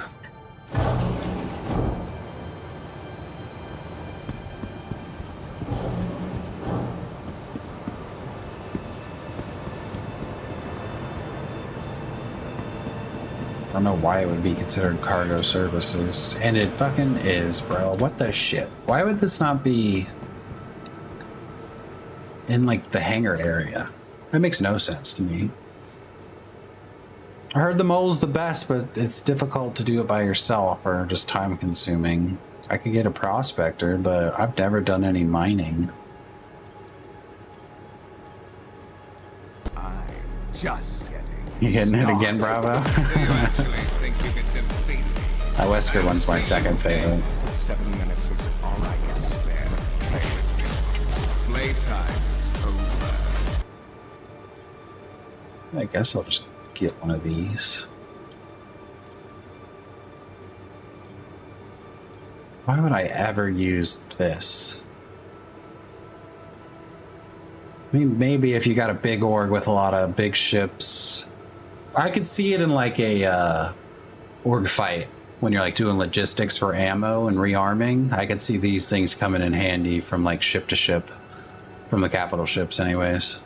I don't know why it would be considered cargo services. And it fucking is, bro. What the shit? Why would this not be in like the hangar area? That makes no sense to me. I heard the mole's the best, but it's difficult to do it by yourself or just time consuming. I could get a prospector, but I've never done any mining. I'm just getting You getting it again, started. Bravo? Do you actually think you can defeat me? That Wesker one's my second favorite. 7 minutes is all I can spare. Play with me. Playtime is over. I guess I'll just get one of these. Why would I ever use this? I mean, maybe if you got a big org with a lot of big ships. I could see it in like a org fight when you're like doing logistics for ammo and rearming. I could see these things coming in handy from like ship to ship, from the capital ships anyways.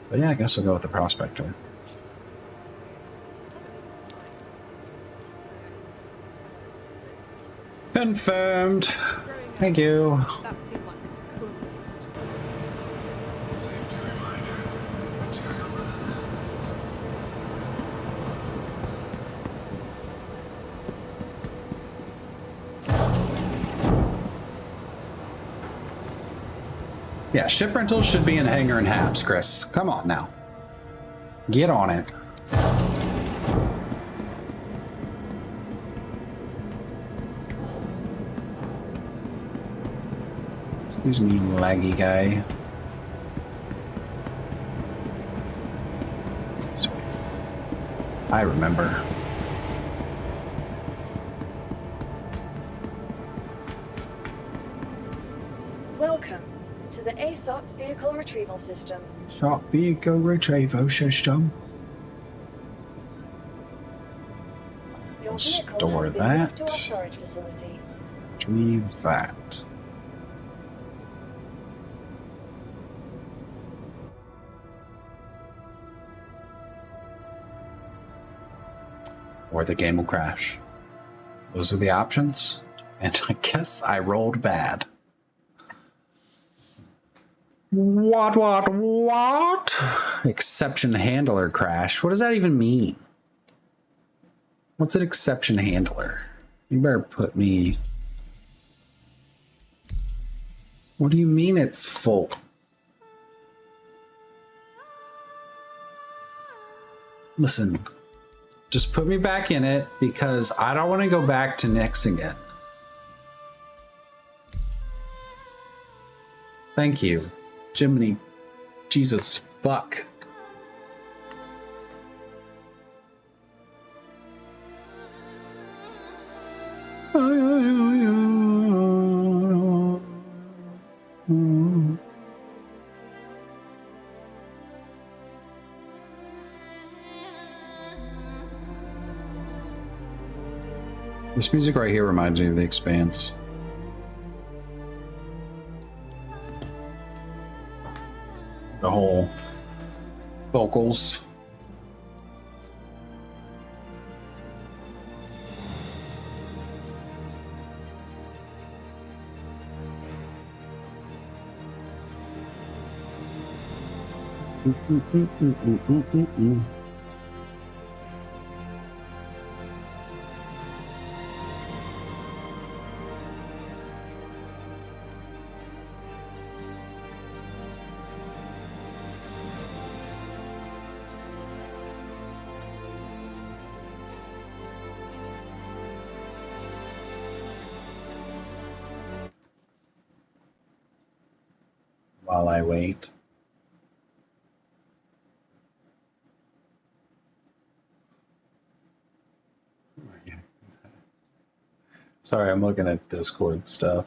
But yeah, I guess we'll go with the prospector. Confirmed. Thank you. That seemed like the coolest. Yeah, ship rentals should be in hangar and habs, Chris. Come on now. Get on it. Excuse me, laggy guy. Sweet. I remember. Welcome to the ASOP Vehicle Retrieval System. Shop vehicle retrieval system. Your I'll vehicle store has been moved to that. our storage facility. Retrieve that. Or the game will crash. Those are the options. And I guess I rolled bad. What? Exception handler crash. What does that even mean? What's an exception handler? You better put me... What do you mean it's full? Listen, just put me back in it because I don't want to go back to Nyx again. Thank you. Jiminy. Jesus fuck. This music right here reminds me of The Expanse. The whole vocals. While I wait. Sorry, I'm looking at Discord stuff.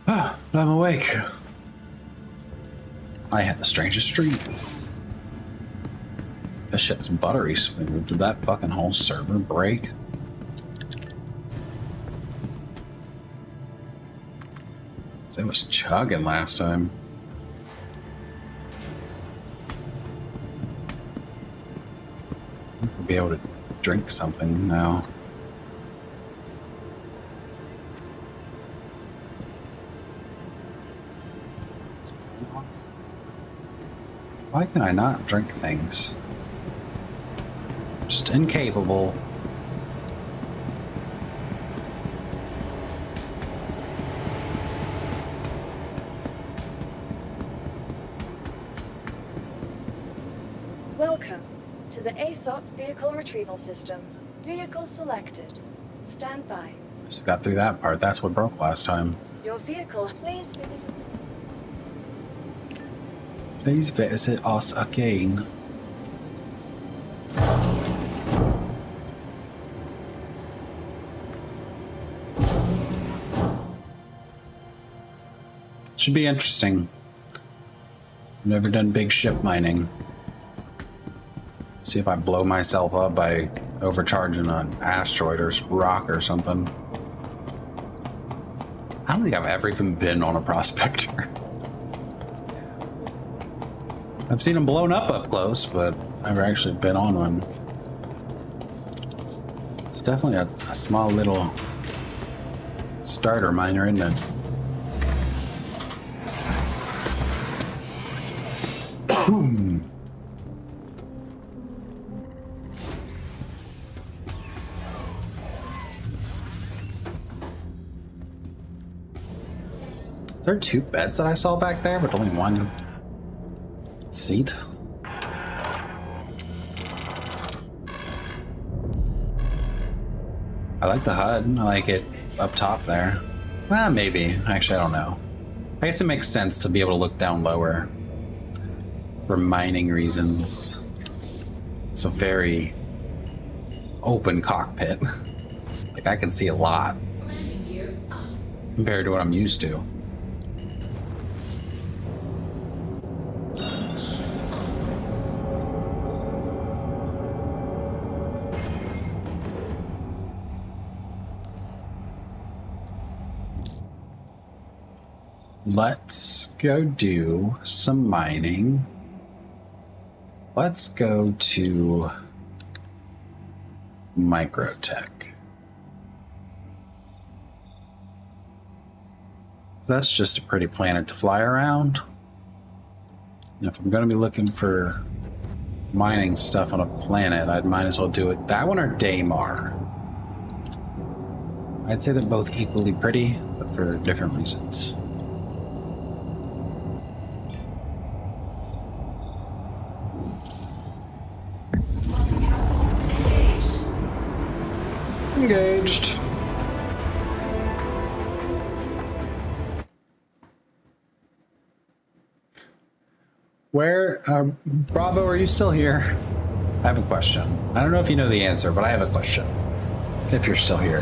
Ah, I'm awake. I had the strangest dream. This shit's buttery smooth. Did that fucking whole server break? It was chugging last time. We'll be able to drink something now. Why can I not drink things? Just incapable. Welcome to the ASOP Vehicle Retrieval System. Vehicle selected. Stand by. So we got through that part. That's what broke last time. Your vehicle. Please visit us. Please visit us again. Should be interesting. Never done big ship mining. See if I blow myself up by overcharging an asteroid or rock or something. I don't think I've ever even been on a prospector. I've seen them blown up close, but never actually been on one. It's definitely a small little starter miner, isn't it? Is there 2 beds that I saw back there, but only 1 seat? I like the HUD. I like it up top there. Well, maybe. Actually, I don't know. I guess it makes sense to be able to look down lower for mining reasons. It's a very open cockpit. Like, I can see a lot compared to what I'm used to. Let's go do some mining. Let's go to Microtech. That's just a pretty planet to fly around. And if I'm going to be looking for mining stuff on a planet, I might as well do it. That one or Daymar. I'd say they're both equally pretty, but for different reasons. Engaged. Where, Bravo, are you still here? I have a question. I don't know if you know the answer, but I have a question. If you're still here.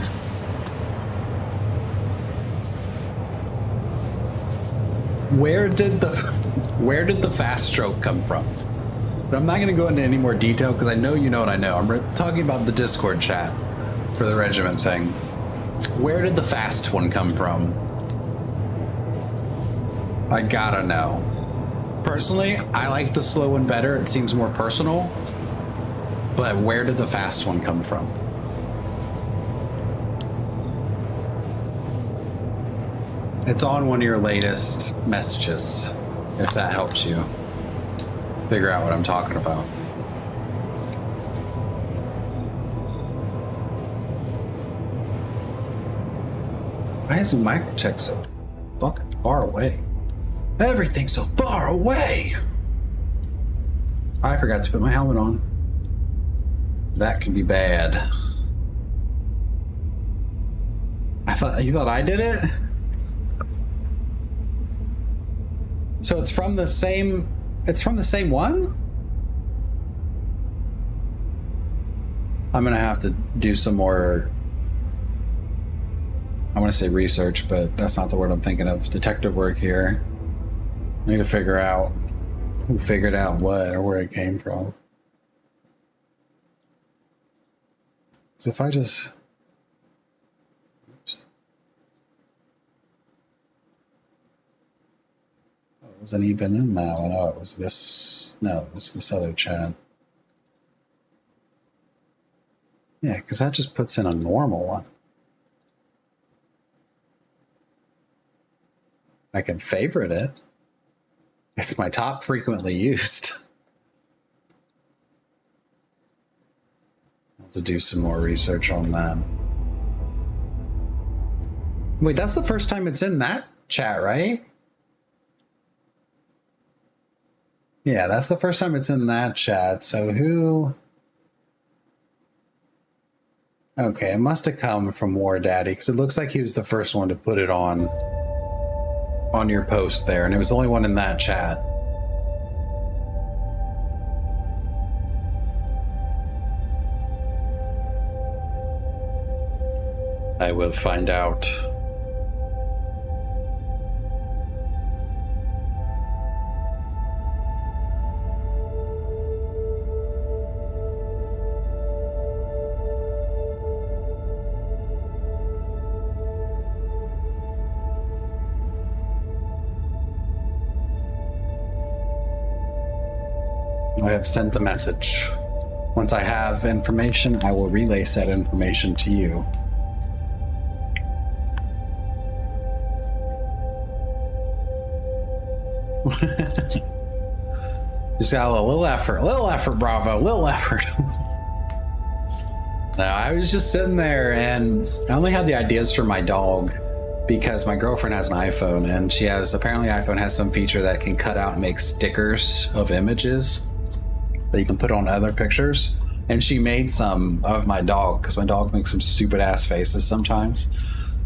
Where did the fast stroke come from? But I'm not going to go into any more detail because I know you know what I know. I'm talking about the Discord chat for the regiment thing. Where did the fast one come from? I gotta know. Personally, I like the slow one better. It seems more personal. But where did the fast one come from? It's on one of your latest messages, if that helps you figure out what I'm talking about. Why is the microtech so fucking far away? Everything's so far away! I forgot to put my helmet on. That could be bad. You thought I did it? So it's from the same one? I'm gonna have to do some more, I want to say research, but that's not the word I'm thinking of. Detective work here. I need to figure out who figured out what or where it came from. Because if I just... Oops. Oh, it wasn't even in that one. Oh, it was this... No, it was this other chat. Yeah, because that just puts in a normal one. I can favorite it. It's my top frequently used. I'll have to do some more research on that. Wait, that's the first time it's in that chat, right? Yeah, that's the first time it's in that chat. So who... Okay, it must have come from War Daddy, because it looks like he was the first one to put it on your post there, and it was the only one in that chat. I will find out. I have sent the message. Once I have information, I will relay said information to you. Just got a little effort, Bravo, little effort. No, I was just sitting there and I only had the ideas for my dog because my girlfriend has an iPhone and apparently iPhone has some feature that can cut out and make stickers of images that you can put on other pictures. And she made some of my dog because my dog makes some stupid ass faces sometimes.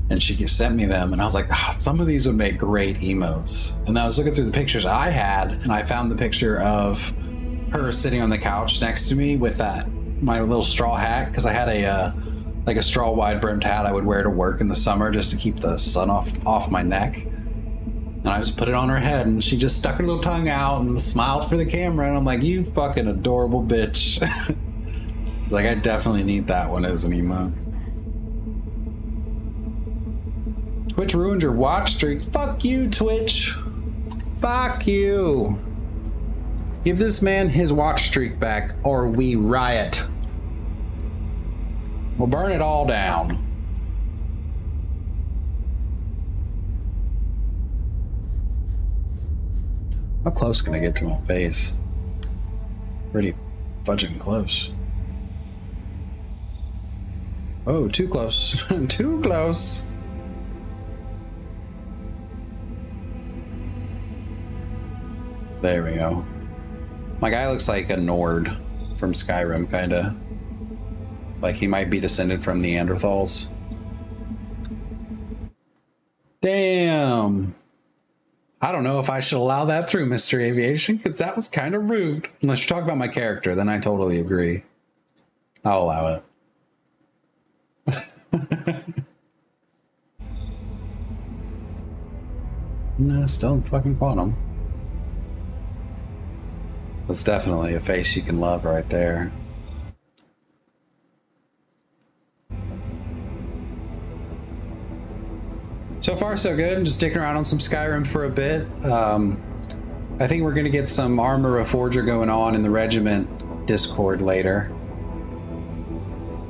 And she sent me them and I was like, some of these would make great emotes. And I was looking through the pictures I had and I found the picture of her sitting on the couch next to me with my little straw hat, because I had a straw wide brimmed hat I would wear to work in the summer just to keep the sun off my neck. And I just put it on her head and she just stuck her little tongue out and smiled for the camera. And I'm like, you fucking adorable bitch. Like, I definitely need that one as an emote. Twitch ruined your watch streak. Fuck you, Twitch. Fuck you. Give this man his watch streak back or we riot. We'll burn it all down. How close can I get to my face? Pretty fudging close. Oh, too close. Too close. There we go. My guy looks like a Nord from Skyrim, kinda. Like he might be descended from Neanderthals. Damn. I don't know if I should allow that through, Mr. Aviation, because that was kind of rude. Unless you talk about my character, then I totally agree. I'll allow it. No, still in fucking Quantum. That's definitely a face you can love right there. So far, so good. I'm just sticking around on some Skyrim for a bit. I think we're going to get some Armor of Forger going on in the Regiment Discord later.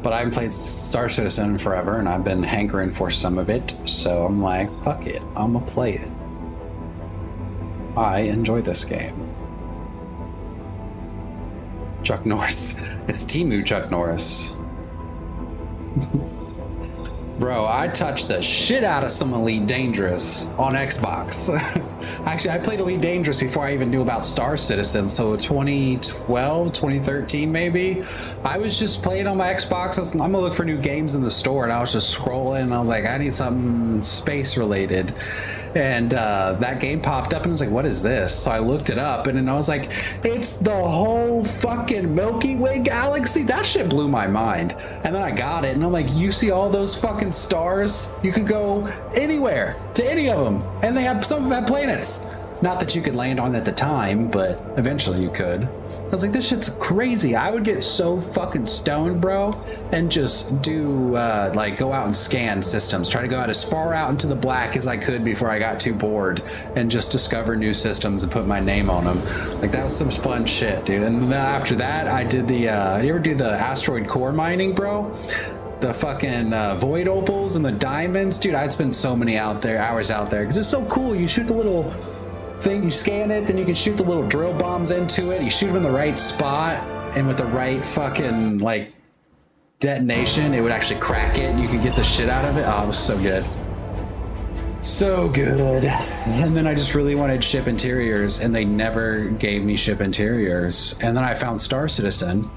But I haven't played Star Citizen forever, and I've been hankering for some of it. So I'm like, fuck it. I'm going to play it. I enjoy this game. Chuck Norris. It's Temu Chuck Norris. Bro, I touched the shit out of some Elite Dangerous on Xbox. Actually, I played Elite Dangerous before I even knew about Star Citizen, so 2012, 2013 maybe. I was just playing on my Xbox. I'm gonna look for new games in the store, and I was just scrolling, and I was like, I need something space related. And that game popped up and I was like, what is this? So I looked it up and then I was like, it's the whole fucking Milky Way galaxy. That shit blew my mind. And then I got it and I'm like, you see all those fucking stars? You could go anywhere to any of them. And they have, some of them have planets. Not that you could land on at the time, but eventually you could. I was like, this shit's crazy. I would get so fucking stoned, bro, and just do, like, go out and scan systems. Try to go out as far out into the black as I could before I got too bored and just discover new systems and put my name on them. Like, that was some fun shit, dude. And then after that, I did the, you ever do the asteroid core mining, bro? The fucking void opals and the diamonds? Dude, I'd spend so many hours out there because it's so cool. You shoot the little thing, you scan it, then you can shoot the little drill bombs into it. You shoot them in the right spot and with the right fucking like detonation, it would actually crack it and you could get the shit out of it. Oh, it was so good. So good. And then I just really wanted ship interiors and they never gave me ship interiors. And then I found Star Citizen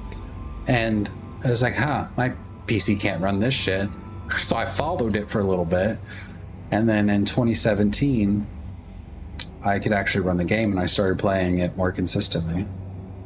and I was like, huh, my PC can't run this shit. So I followed it for a little bit. And then in 2017, I could actually run the game and I started playing it more consistently.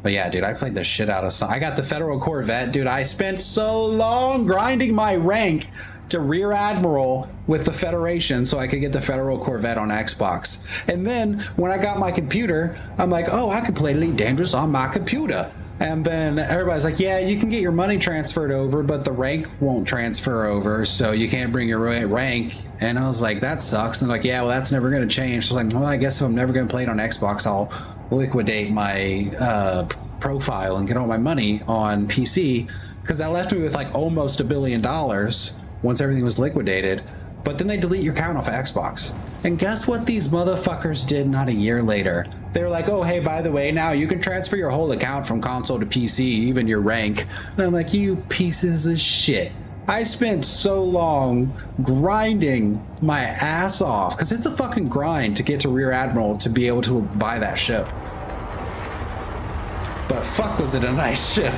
But yeah, dude, I played the shit out of some. I got the Federal Corvette, dude. I spent so long grinding my rank to Rear Admiral with the Federation so I could get the Federal Corvette on Xbox. And then when I got my computer, I'm like, oh, I could play Elite Dangerous on my computer. And then everybody's like, yeah, you can get your money transferred over, but the rank won't transfer over, so you can't bring your rank. And I was like, that sucks. And they're like, yeah, well, that's never going to change. So I was like, well, I guess if I'm never going to play it on Xbox, I'll liquidate my profile and get all my money on PC, because that left me with like almost $1 billion once everything was liquidated. But then they delete your account off of Xbox. And guess what these motherfuckers did not a year later? They were like, oh, hey, by the way, now you can transfer your whole account from console to PC, even your rank. And I'm like, you pieces of shit. I spent so long grinding my ass off, because it's a fucking grind to get to Rear Admiral to be able to buy that ship. But fuck, was it a nice ship.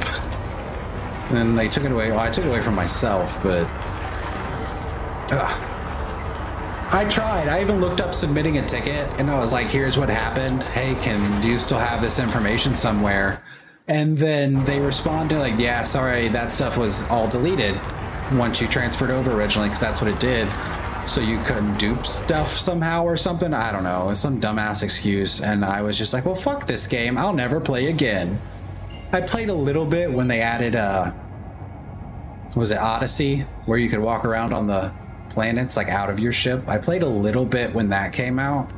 And then they took it away. Well, I took it away from myself, but... I tried. I even looked up submitting a ticket and I was like, here's what happened. Hey, do you still have this information somewhere? And then they responded like, yeah, sorry, that stuff was all deleted once you transferred over originally, because that's what it did. So you couldn't dupe stuff somehow or something. I don't know. It's some dumbass excuse. And I was just like, well, fuck this game. I'll never play again. I played a little bit when they added, was it Odyssey, where you could walk around on the planets like out of your ship. I played a little bit when that came out.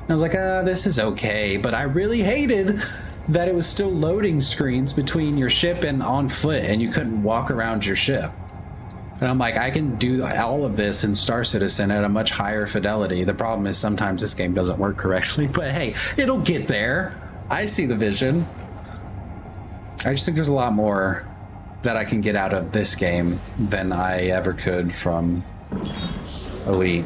I was like, this is okay, but I really hated that it was still loading screens between your ship and on foot and you couldn't walk around your ship. And I'm like, I can do all of this in Star Citizen at a much higher fidelity. The problem is sometimes this game doesn't work correctly, but hey, it'll get there. I see the vision. I just think there's a lot more that I can get out of this game than I ever could from Elite.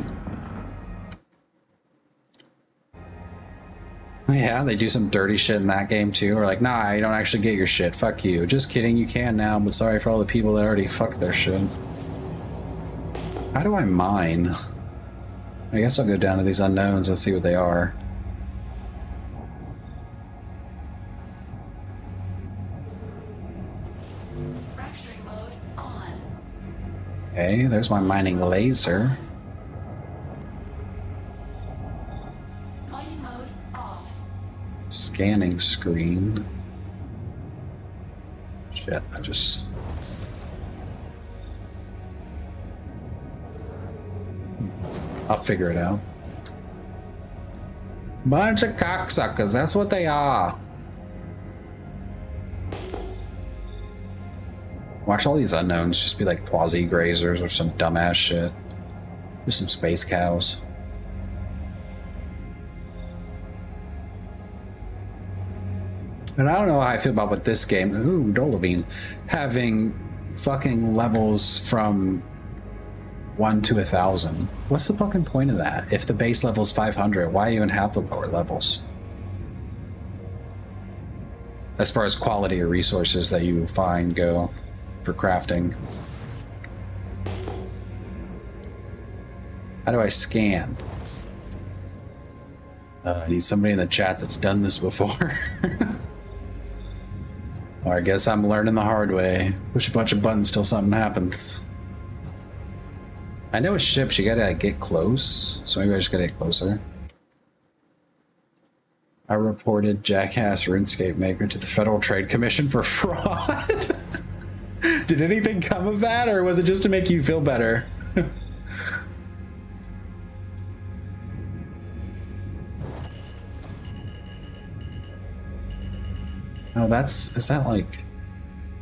Yeah, they do some dirty shit in that game too. Or like, nah, you don't actually get your shit. Fuck you. Just kidding, you can now, but sorry for all the people that already fucked their shit. How do I mine? I guess I'll go down to these unknowns and see what they are. Okay, there's my mining laser. Mining mode off. Scanning screen. Shit, I just... I'll figure it out. Bunch of cocksuckers, that's what they are. Watch all these unknowns just be like quasi-grazers or some dumbass shit. Just some space cows. And I don't know how I feel about with this game. Ooh, Dolovine. Having fucking levels from 1 to 1,000. What's the fucking point of that? If the base level is 500, why even have the lower levels? As far as quality or resources that you find go for crafting. How do I scan? I need somebody in the chat that's done this before. Or I guess I'm learning the hard way. Push a bunch of buttons till something happens. I know with ships you gotta get close, so maybe I just gotta get closer. I reported Jackass RuneScape Maker to the Federal Trade Commission for fraud. Did anything come of that, or was it just to make you feel better? Oh, is that like...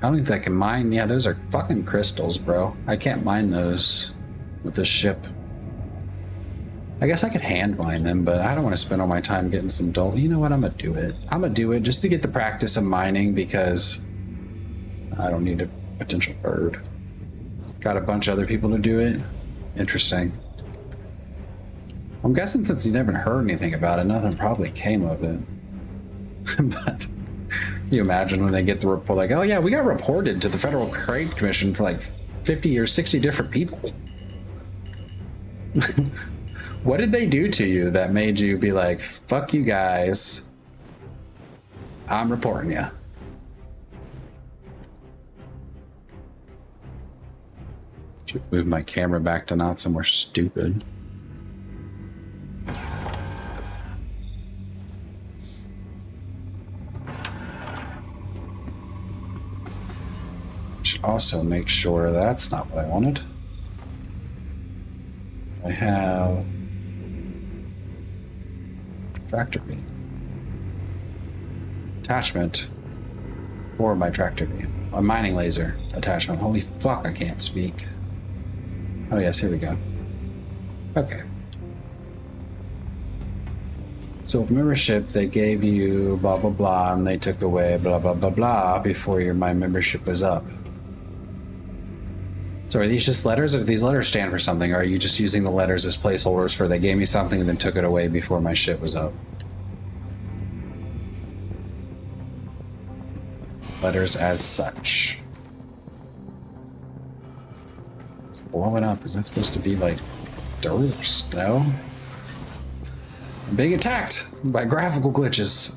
I don't think I can mine. Yeah, those are fucking crystals, bro. I can't mine those with this ship. I guess I could hand mine them, but I don't want to spend all my time getting some dull. You know what? I'm gonna do it. I'm gonna do it just to get the practice of mining because I don't need a potential bird. Got a bunch of other people to do it. Interesting. I'm guessing since you never heard anything about it, nothing probably came of it. But can you imagine when they get the report like, oh yeah, we got reported to the Federal Trade Commission for like 50 or 60 different people. What did they do to you that made you be like, fuck you guys, I'm reporting you? Should move my camera back to not somewhere stupid. Should also make sure that's not what I wanted. I have tractor beam attachment for my tractor beam. A mining laser attachment. Holy fuck, I can't speak. Oh yes, here we go. Okay. So with membership, they gave you blah blah blah, and they took away blah blah blah blah before my membership was up. So are these just letters, or do these letters stand for something, or are you just using the letters as placeholders for they gave me something and then took it away before my shit was up? Letters as such. It's blowing up. Is that supposed to be like dirt or snow? I'm being attacked by graphical glitches.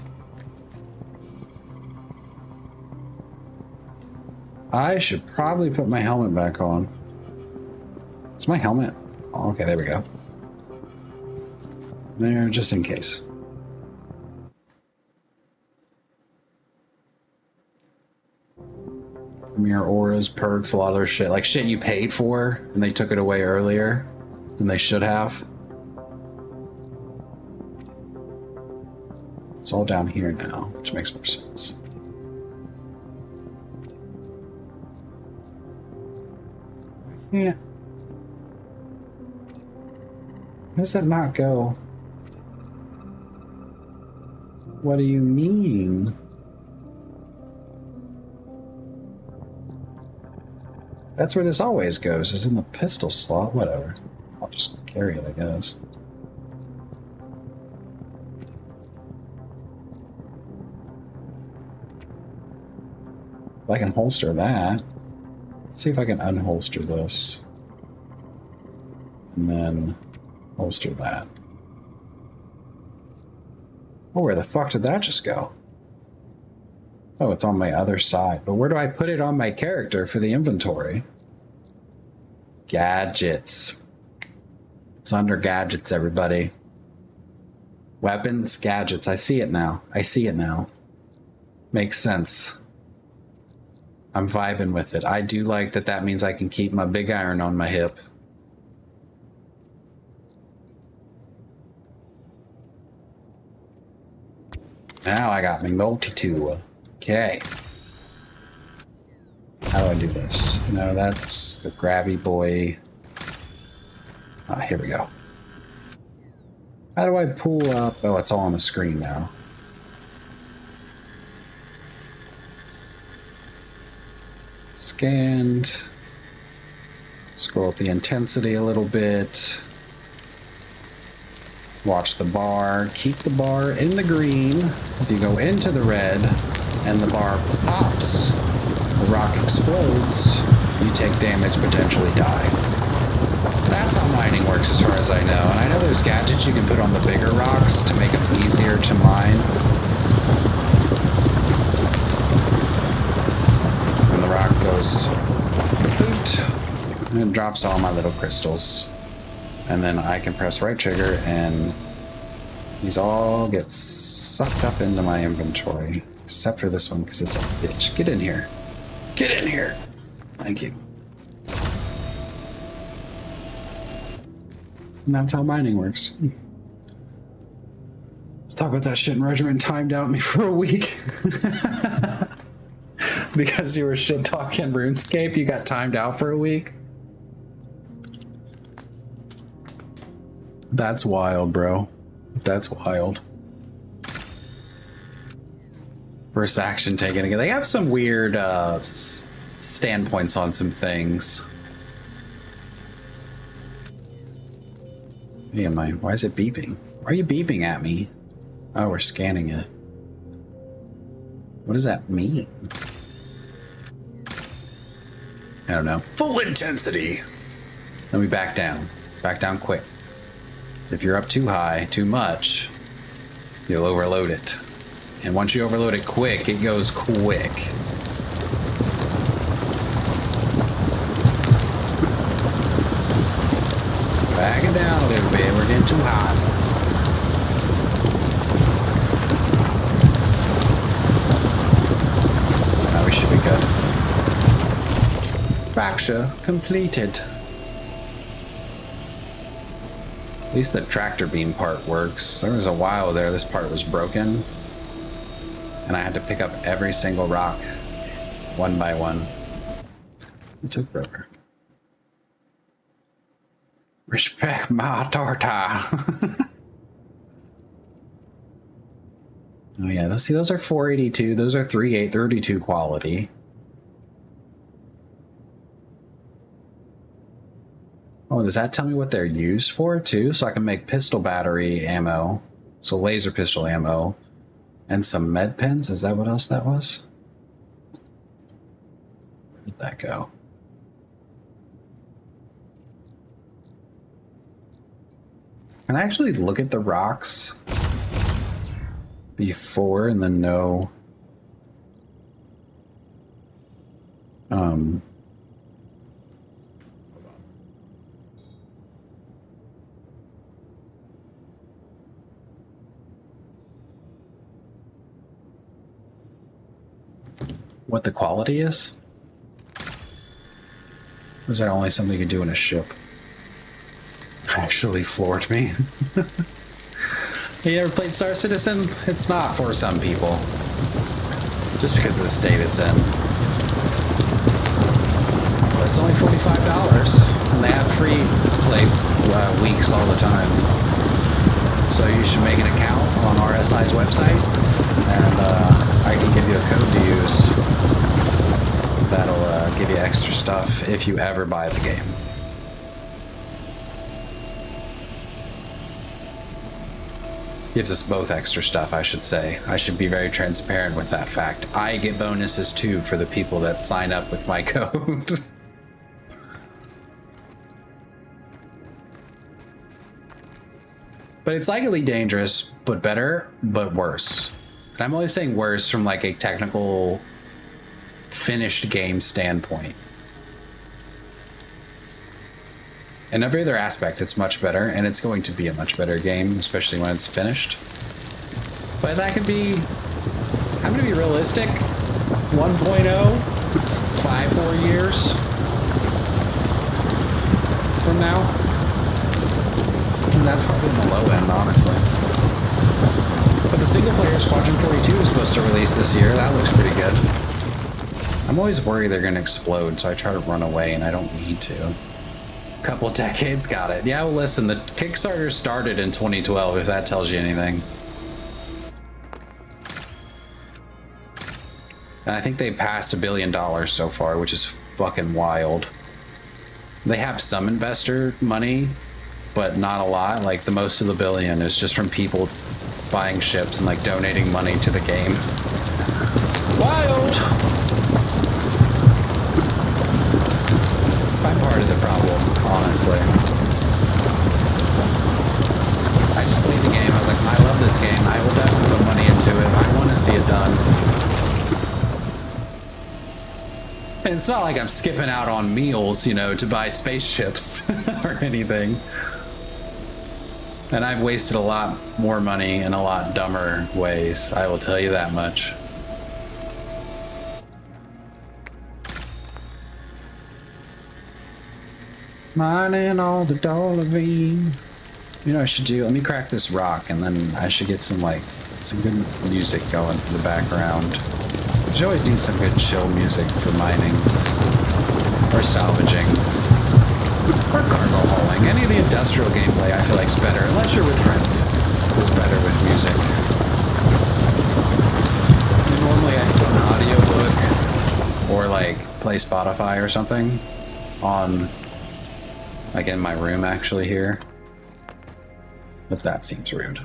I should probably put my helmet back on. Is my helmet? Oh, okay, there we go. There, just in case. Premier auras, perks, a lot of their shit. Like shit you paid for, and they took it away earlier than they should have. It's all down here now, which makes more sense. Yeah. How does that not go? What do you mean? That's where this always goes, is in the pistol slot. Whatever. I'll just carry it, I guess. If I can holster that. Let's see if I can unholster this. And then holster that. Oh, where the fuck did that just go? Oh, it's on my other side. But where do I put it on my character for the inventory? Gadgets. It's under gadgets, everybody. Weapons, gadgets. I see it now. I see it now. Makes sense. I'm vibing with it. I do like that that means I can keep my big iron on my hip. Now I got my multi-tool. Okay. How do I do this? No, that's the grabby boy. Ah, here we go. How do I pull up? Oh, it's all on the screen now. Scanned. Scroll up the intensity a little bit. Watch the bar. Keep the bar in the green. If you go into the red and the bar pops, the rock explodes, you take damage, potentially die. That's how mining works as far as I know. And I know there's gadgets you can put on the bigger rocks to make them easier to mine. And the rock goes kaput, and it drops all my little crystals. And then I can press right trigger and these all get sucked up into my inventory. Except for this one because it's a bitch. Get in here. Get in here. Thank you. And that's how mining works. Let's talk about that shit. And Regiment timed out me for a week. Because you were shit talking RuneScape, you got timed out for a week. That's wild, bro. That's wild. First action taken again. They have some weird standpoints on some things. Hey, why is it beeping? Why are you beeping at me? Oh, we're scanning it. What does that mean? I don't know. Full intensity. Then we back down. Back down quick. If you're up too high, too much, you'll overload it. And once you overload it quick, it goes quick. Back it down a little bit. We're getting too hot. Now we should be good. Fracture completed. At least the tractor beam part works. There was a while there this part was broken. And I had to pick up every single rock one by one. It took forever. Respect my tartar. Oh yeah, those are 482. Those are 3832 quality. Oh, does that tell me what they're used for too? So I can make pistol battery ammo. So laser pistol ammo. And some med pens. Is that what else that was? Where did that go? Can I actually look at the rocks before and then know what the quality is? Or is that only something you can do in a ship? Actually floored me. You ever played Star Citizen? It's not for some people. Just because of the state it's in. But it's only $45, and they have free play weeks all the time. So you should make an account on RSI's website, and I can give you a code to use. That'll give you extra stuff if you ever buy the game. Gives us both extra stuff, I should say. I should be very transparent with that fact. I get bonuses too for the people that sign up with my code. But it's likely dangerous, but better, but worse. And I'm only saying worse from like a technical, finished game standpoint. In every other aspect, it's much better, and it's going to be a much better game, especially when it's finished. But that could be, I'm gonna be realistic, 1.0, 4 years from now. And that's probably the low end, honestly. But the single player Squadron 42 is supposed to release this year. That looks pretty good. I'm always worried they're gonna explode, so I try to run away, and I don't need to. Couple decades, got it. Yeah, well, listen, the Kickstarter started in 2012, if that tells you anything. And I think they passed $1 billion so far, which is fucking wild. They have some investor money, but not a lot. Like, the most of the billion is just from people buying ships and, like, donating money to the game. Wild! I'm part of the problem, honestly. I just played the game. I was like, I love this game. I will definitely put money into it. I want to see it done. And it's not like I'm skipping out on meals, you know, to buy spaceships or anything. And I've wasted a lot more money in a lot dumber ways. I will tell you that much. Mining all the Dollarine. You know what I should do? Let me crack this rock, and then I should get some, like, some good music going for the background. You always need some good chill music for mining. Or salvaging. Or cargo hauling. Any of the industrial gameplay I feel like is better, unless you're with friends, is better with music. And normally I put an audiobook or like play Spotify or something on, like, in my room actually here. But that seems rude.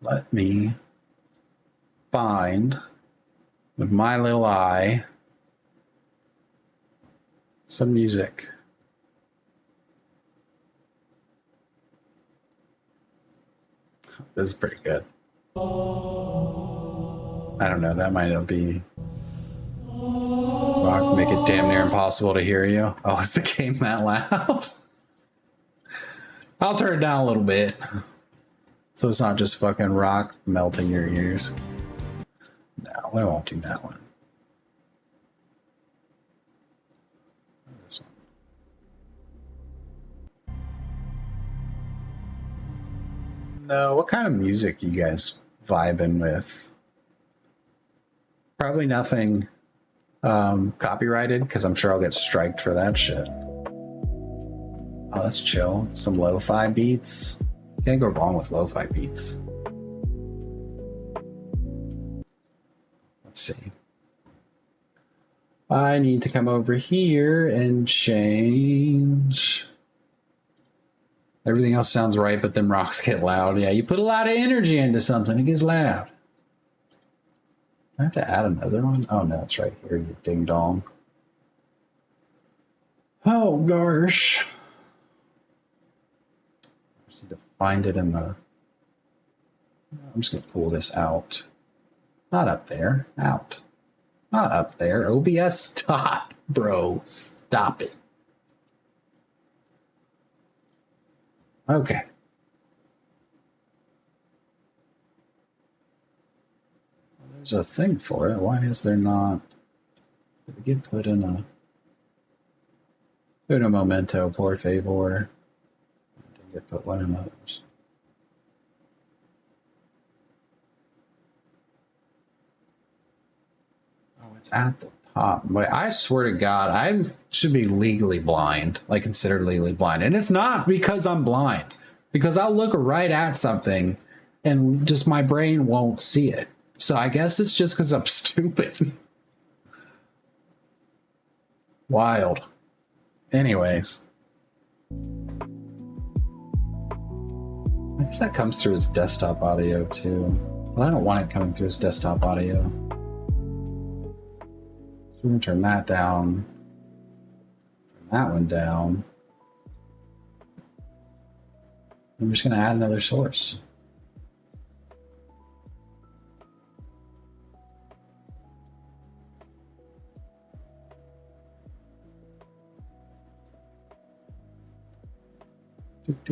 Let me find with my little eye some music. This is pretty good. I don't know, that might not be... Rock, make it damn near impossible to hear you. Oh, is the game that loud? I'll turn it down a little bit. So it's not just fucking rock melting your ears. No, I won't do that one. This one. No, what kind of music you guys vibing with? Probably nothing copyrighted, because I'm sure I'll get striked for that shit. Oh, that's chill. Some lo-fi beats. Can't go wrong with lo-fi beats. Let's see. I need to come over here and change. Everything else sounds right, but them rocks get loud. Yeah, you put a lot of energy into something, it gets loud. I have to add another one? Oh no, it's right here, you ding dong. Oh gosh. I just need to find it in the... I'm just gonna pull this out. Not up there, out. Not up there. OBS, stop, bro. Stop it. Okay. There's a thing for it. Why is there not? Did it get put in a... Uno momento, por favor. Did get put one in those? Oh, it's at the top. But I swear to God, I should be legally blind. Like, considered legally blind. And it's not because I'm blind. Because I'll look right at something and just my brain won't see it. So I guess it's just because I'm stupid. Wild. Anyways. I guess that comes through his desktop audio too. But I don't want it coming through his desktop audio. So we're going to turn that down. Turn that one down. I'm just going to add another source.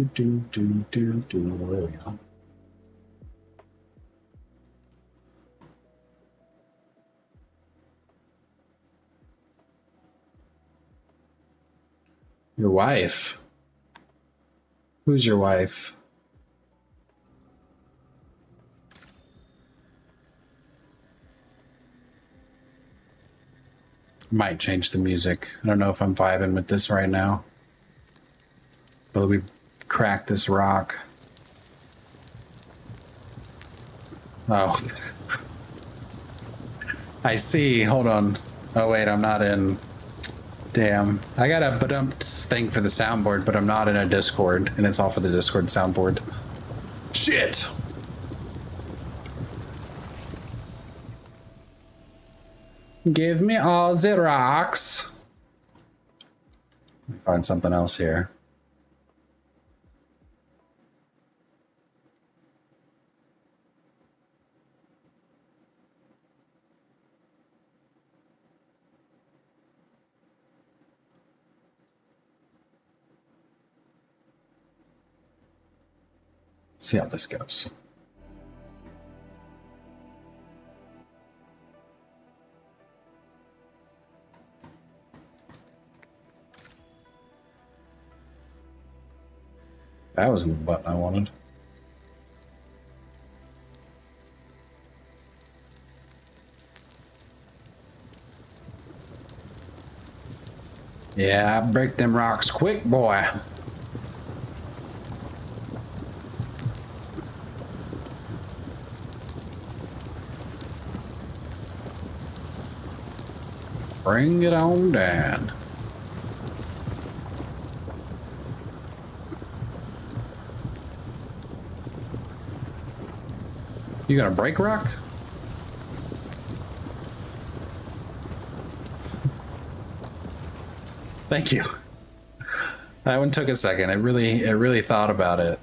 There we go. Your wife. Who's your wife? Might change the music. I don't know if I'm vibing with this right now. But we crack this rock. Oh. I see. Hold on. Oh, wait, I'm not in. Damn. I got a ba-dumps thing for the soundboard, but I'm not in a Discord, and it's off of the Discord soundboard. Shit! Give me all the rocks. Find something else here. See how this goes. That wasn't the button I wanted. Yeah, I break them rocks quick, boy. Bring it on down. You gonna break rock? Thank you. That one took a second. I really thought about it.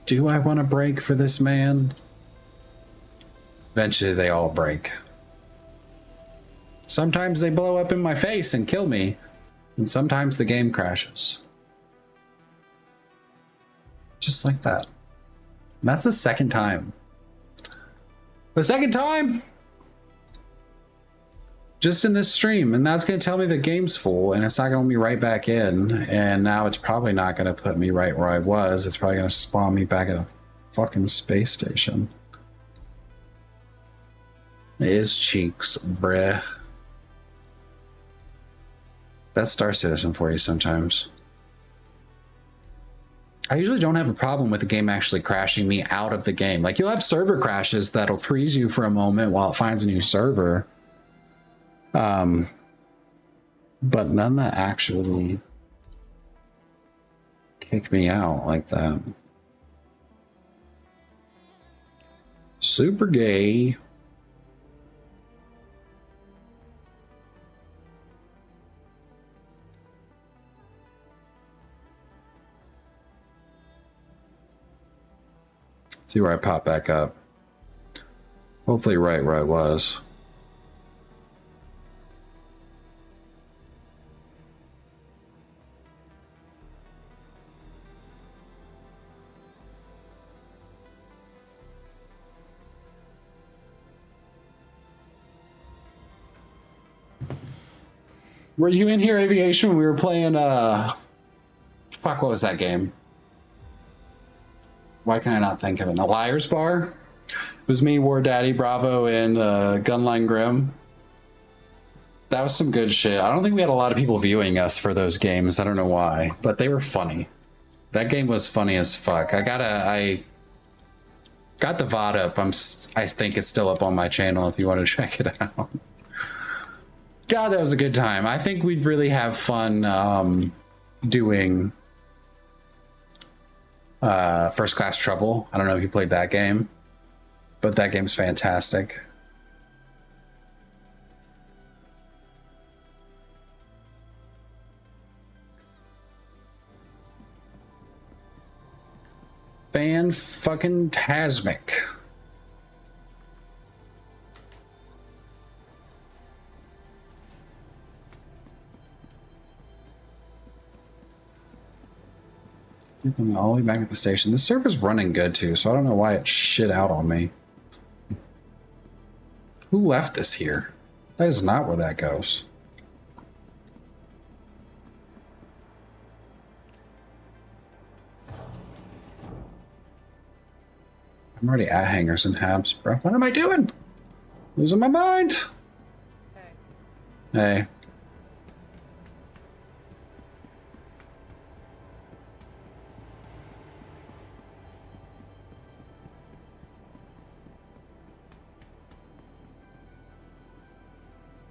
Do I want to break for this man? Eventually they all break. Sometimes they blow up in my face and kill me, and sometimes the game crashes. Just like that. And that's the second time. The second time! Just in this stream, and that's going to tell me the game's full, and it's not going to let me right back in, and now it's probably not going to put me right where I was. It's probably going to spawn me back at a fucking space station. It is cheeks, bruh. That's Star Citizen for you sometimes. I usually don't have a problem with the game actually crashing me out of the game. Like, you'll have server crashes that'll freeze you for a moment while it finds a new server. But none that actually kick me out like that. Super gay. See where I pop back up. Hopefully right where I was. Were you in here, Aviation, when we were playing, fuck, what was that game? Why can I not think of it? A Liar's Bar? It was me, War Daddy, Bravo, and Gunline Grim. That was some good shit. I don't think we had a lot of people viewing us for those games. I don't know why, but they were funny. That game was funny as fuck. I got the VOD up. I think it's still up on my channel if you want to check it out. God, that was a good time. I think we'd really have fun doing First Class Trouble. I don't know if you played that game, but that game's fantastic. Fan-fucking-tasmic. I'm all the way back at the station. The server's running good too, so I don't know why it shit out on me. Who left this here? That is not where that goes. I'm already at hangars and habs, bro. What am I doing? Losing my mind. Hey.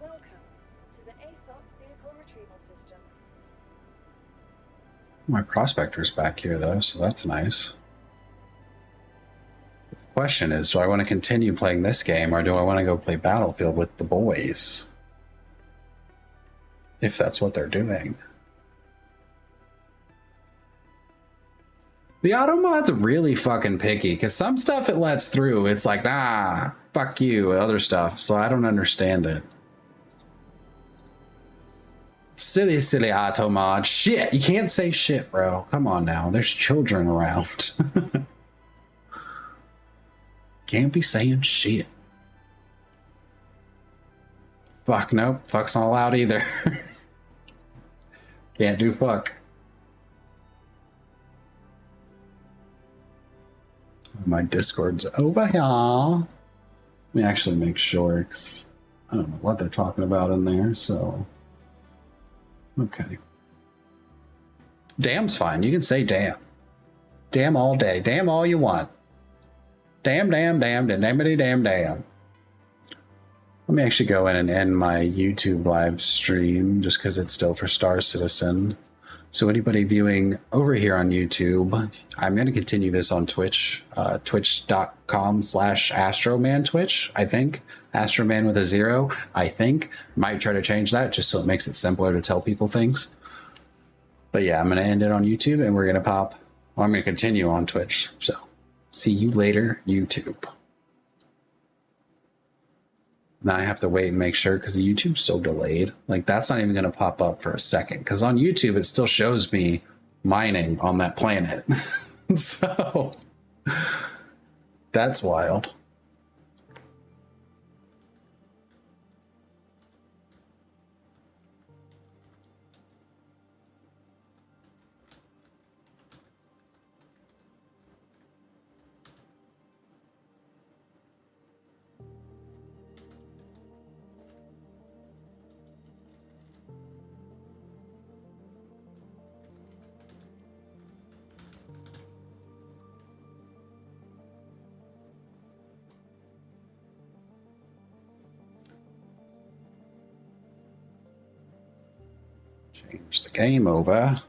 Welcome to the ASOP vehicle retrieval system. My prospector's back here though, so that's nice. The question is, do I want to continue playing this game or do I want to go play Battlefield with the boys? If that's what they're doing. The auto mod's really fucking picky because some stuff it lets through. It's like, nah, fuck you, other stuff. So I don't understand it. Silly, silly auto mod. Shit, you can't say shit, bro. Come on now. There's children around. Can't be saying shit. Fuck, nope. Fuck's not allowed either. Can't do fuck. My Discord's over here. Let me actually make sure, 'cause I don't know what they're talking about in there, so. Okay. Damn's fine. You can say damn. Damn all day. Damn all you want. Damn, damn, damn, damnity, damn, damn. Let me actually go in and end my YouTube live stream just because it's still for Star Citizen. So anybody viewing over here on YouTube, I'm going to continue this on Twitch, twitch.com/astroman Twitch, I think. Astroman with a 0, I think. Might try to change that just so it makes it simpler to tell people things. But yeah, I'm going to end it on YouTube and we're going to pop, well, I'm going to continue on Twitch. So see you later, YouTube. Now I have to wait and make sure because the YouTube's so delayed. Like that's not even going to pop up for a second because on YouTube it still shows me mining on that planet. So that's wild. Change the game over.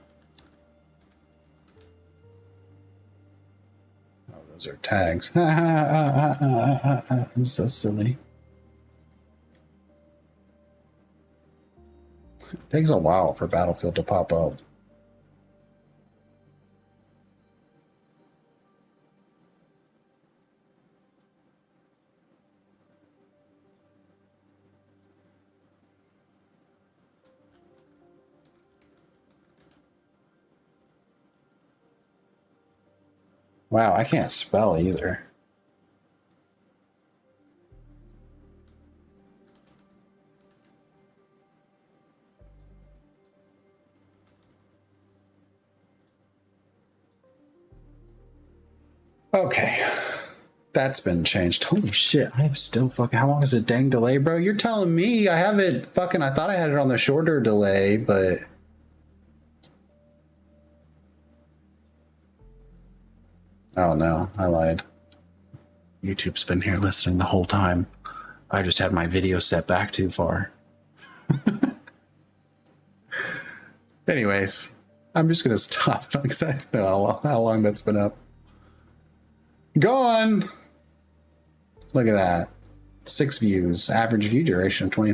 Oh, those are tags. I'm so silly. It takes a while for Battlefield to pop up. Wow, I can't spell either. Okay, that's been changed. Holy shit, I am still fucking, how long is it dang delay, bro? You're telling me I have it fucking, I thought I had it on the shorter delay, but... Oh no, I lied. YouTube's been here listening the whole time. I just had my video set back too far. Anyways, I'm just gonna stop because I don't know how long that's been up. Gone! Look at that. 6 views. Average view duration 20.